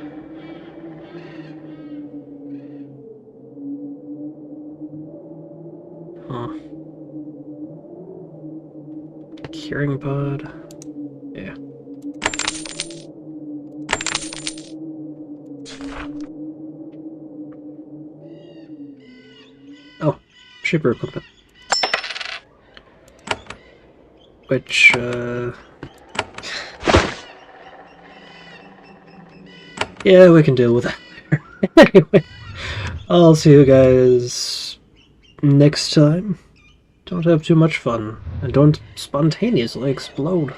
Huh. Curing pod. Yeah. Oh, Shaper equipment. Which, yeah, we can deal with that later. Anyway, I'll see you guys next time. Don't have too much fun, and don't spontaneously explode.